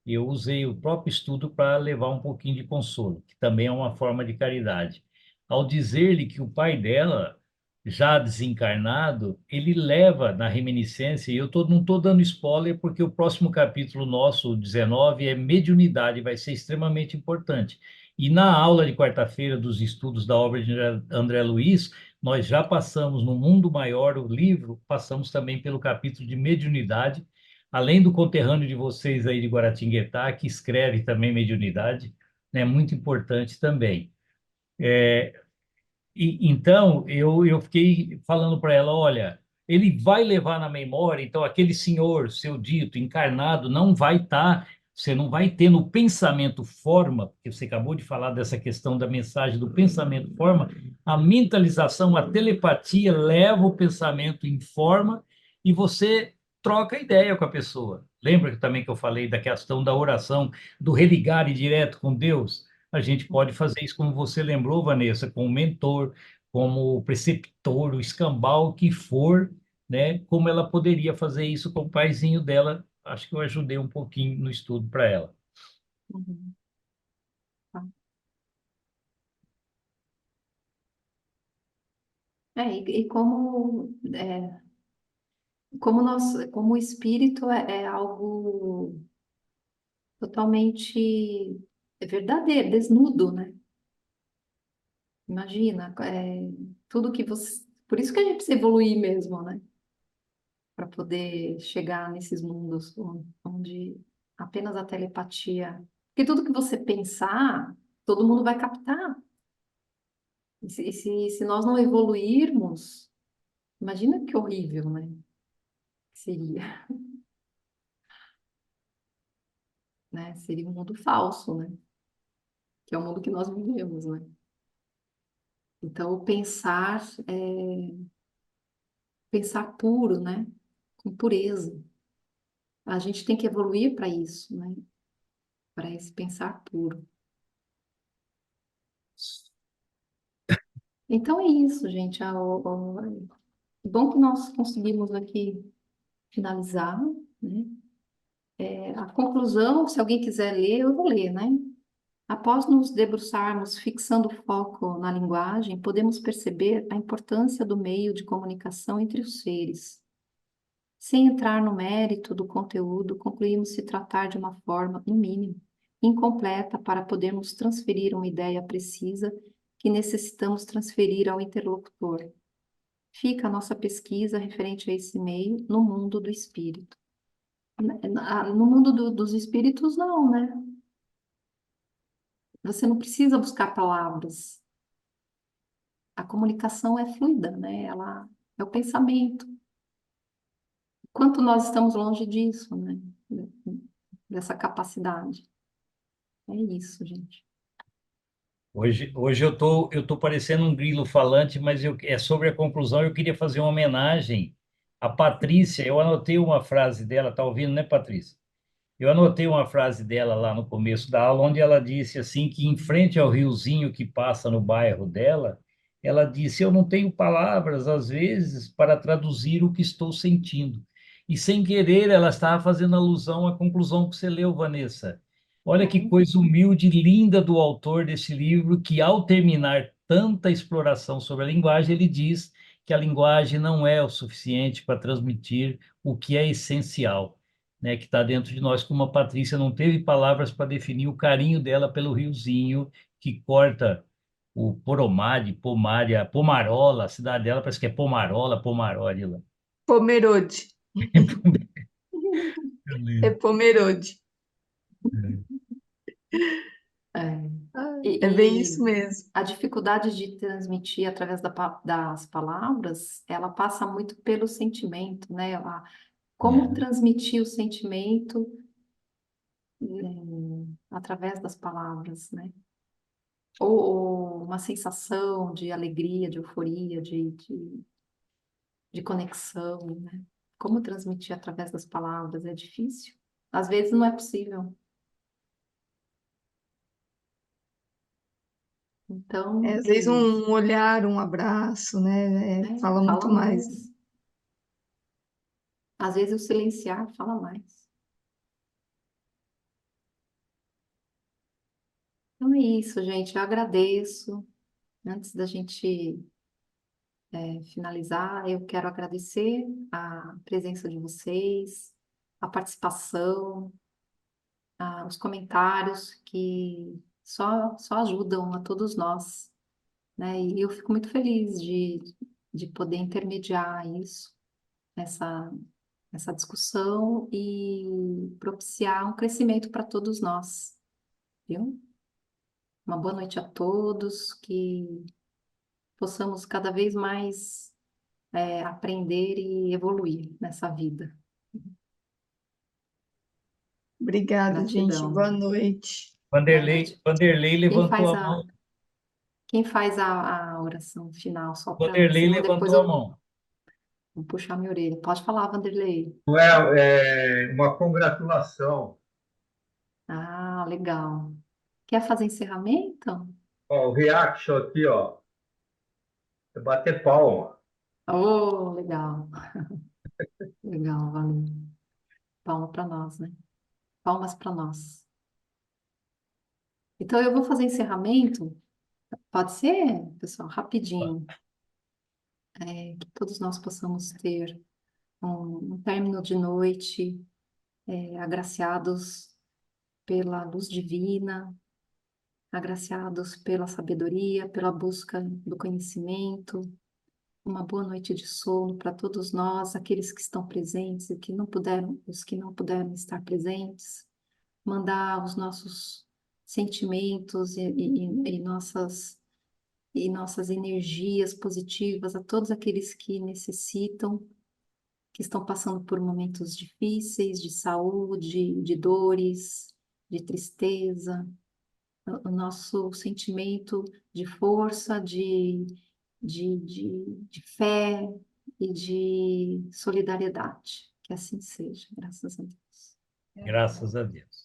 eu usei o próprio estudo para levar um pouquinho de consolo, que também é uma forma de caridade. Ao dizer-lhe que o pai dela, já desencarnado, ele leva na reminiscência, e não estou dando spoiler, porque o próximo capítulo nosso, o 19, é mediunidade, vai ser extremamente importante. E na aula de quarta-feira dos estudos da obra de André Luiz, nós já passamos no Mundo Maior, o livro, passamos também pelo capítulo de mediunidade, além do conterrâneo de vocês aí de Guaratinguetá, que escreve também mediunidade, né, muito importante também. Então, eu fiquei falando para ela, olha, ele vai levar na memória, então aquele senhor, seu dito, encarnado, não vai estar, você não vai ter no pensamento forma, porque você acabou de falar dessa questão da mensagem do pensamento forma, a mentalização, a telepatia leva o pensamento em forma e você troca ideia com a pessoa. Lembra também que eu falei da questão da oração, do religar direto com Deus? A gente pode fazer isso, como você lembrou, Vanessa, com o mentor, como o preceptor, o escambau que for, né? Como ela poderia fazer isso com o paizinho dela. Acho que eu ajudei um pouquinho no estudo para ela. Uhum. Tá. E como o espírito é algo totalmente verdadeiro, desnudo, né? Imagina, tudo que você. Por isso que a gente precisa evoluir mesmo, né? Para poder chegar nesses mundos onde apenas a telepatia. Porque tudo que você pensar, todo mundo vai captar. Se nós não evoluirmos, imagina que horrível, né? Seria, né? Seria um mundo falso, né? Que é o mundo que nós vivemos, né? Então, o pensar puro, né? Com pureza. A gente tem que evoluir para isso, né? Para esse pensar puro. Então é isso, gente. Bom que nós conseguimos aqui finalizar, né? A conclusão, se alguém quiser ler, eu vou ler, né? Após nos debruçarmos fixando o foco na linguagem, podemos perceber a importância do meio de comunicação entre os seres. Sem entrar no mérito do conteúdo, concluímos se tratar de uma forma, no mínimo, incompleta para podermos transferir uma ideia precisa que necessitamos transferir ao interlocutor. Fica a nossa pesquisa referente a esse meio no mundo do espírito. No mundo dos espíritos, não, né? Você não precisa buscar palavras. A comunicação é fluida, né? é o pensamento. Quanto nós estamos longe disso, né? Dessa capacidade. É isso, gente. Hoje eu tô parecendo um grilo falante, mas é sobre a conclusão. Eu queria fazer uma homenagem à Patrícia. Eu anotei uma frase dela, tá ouvindo, né, Patrícia? Eu anotei uma frase dela lá no começo da aula, onde ela disse assim que em frente ao riozinho que passa no bairro dela, ela disse: "Eu não tenho palavras às vezes para traduzir o que estou sentindo." E sem querer, ela estava fazendo alusão à conclusão que você leu, Vanessa. Olha que Uhum. coisa humilde e linda do autor desse livro, que ao terminar tanta exploração sobre a linguagem, ele diz que a linguagem não é o suficiente para transmitir o que é essencial, né, que está dentro de nós, como a Patrícia não teve palavras para definir o carinho dela pelo riozinho que corta o Poromade, Pomária, Pomarola, a cidade dela parece que é Pomarola, Pomaroli lá. Pomerode. É Pomerode. É. É bem E isso mesmo. a dificuldade de transmitir através das palavras, ela passa muito pelo sentimento, né? Como É, transmitir o sentimento, através das palavras, né? Ou uma sensação de alegria, de euforia, de conexão, né? Como transmitir através das palavras é difícil. Às vezes não é possível. É, Então, às é vezes isso, um olhar, um abraço, né? né? Fala Fala muito mais. mais. Às vezes o silenciar fala mais. Então é isso, gente. Eu agradeço. Antes da gente finalizar, eu quero agradecer a presença de vocês, a participação, os comentários que só ajudam a todos nós, né? E eu fico muito feliz de poder intermediar isso, essa, essa discussão e propiciar um crescimento para todos nós, viu? Uma boa noite a todos, que possamos cada vez mais aprender e evoluir nessa vida. Obrigada, gente. Boa Gratidão. noite. Boa Vanderlei, noite. Vanderlei Quem levantou faz a a, mão. quem faz a oração final, só para, Vanderlei senão depois levantou a eu mão. vou puxar minha orelha. Pode falar, Vanderlei. Não é uma congratulação. Ah, legal. Quer fazer encerramento? Ó, o reaction aqui, ó, é bater palma. Oh, legal. Legal, valeu. Palma para nós, né? Palmas para nós. Então eu vou fazer encerramento. Pode ser, pessoal, rapidinho. Que todos nós possamos ter um término de noite, agraciados pela luz divina, agraciados pela sabedoria, pela busca do conhecimento. Uma boa noite de sono para todos nós, aqueles que estão presentes e que não puderam, os que não puderam estar presentes. Mandar os nossos sentimentos e nossas energias positivas a todos aqueles que necessitam, que estão passando por momentos difíceis de saúde, de dores, de tristeza, o nosso sentimento de força, de fé e de solidariedade. Que assim seja, graças a Deus. Graças a Deus.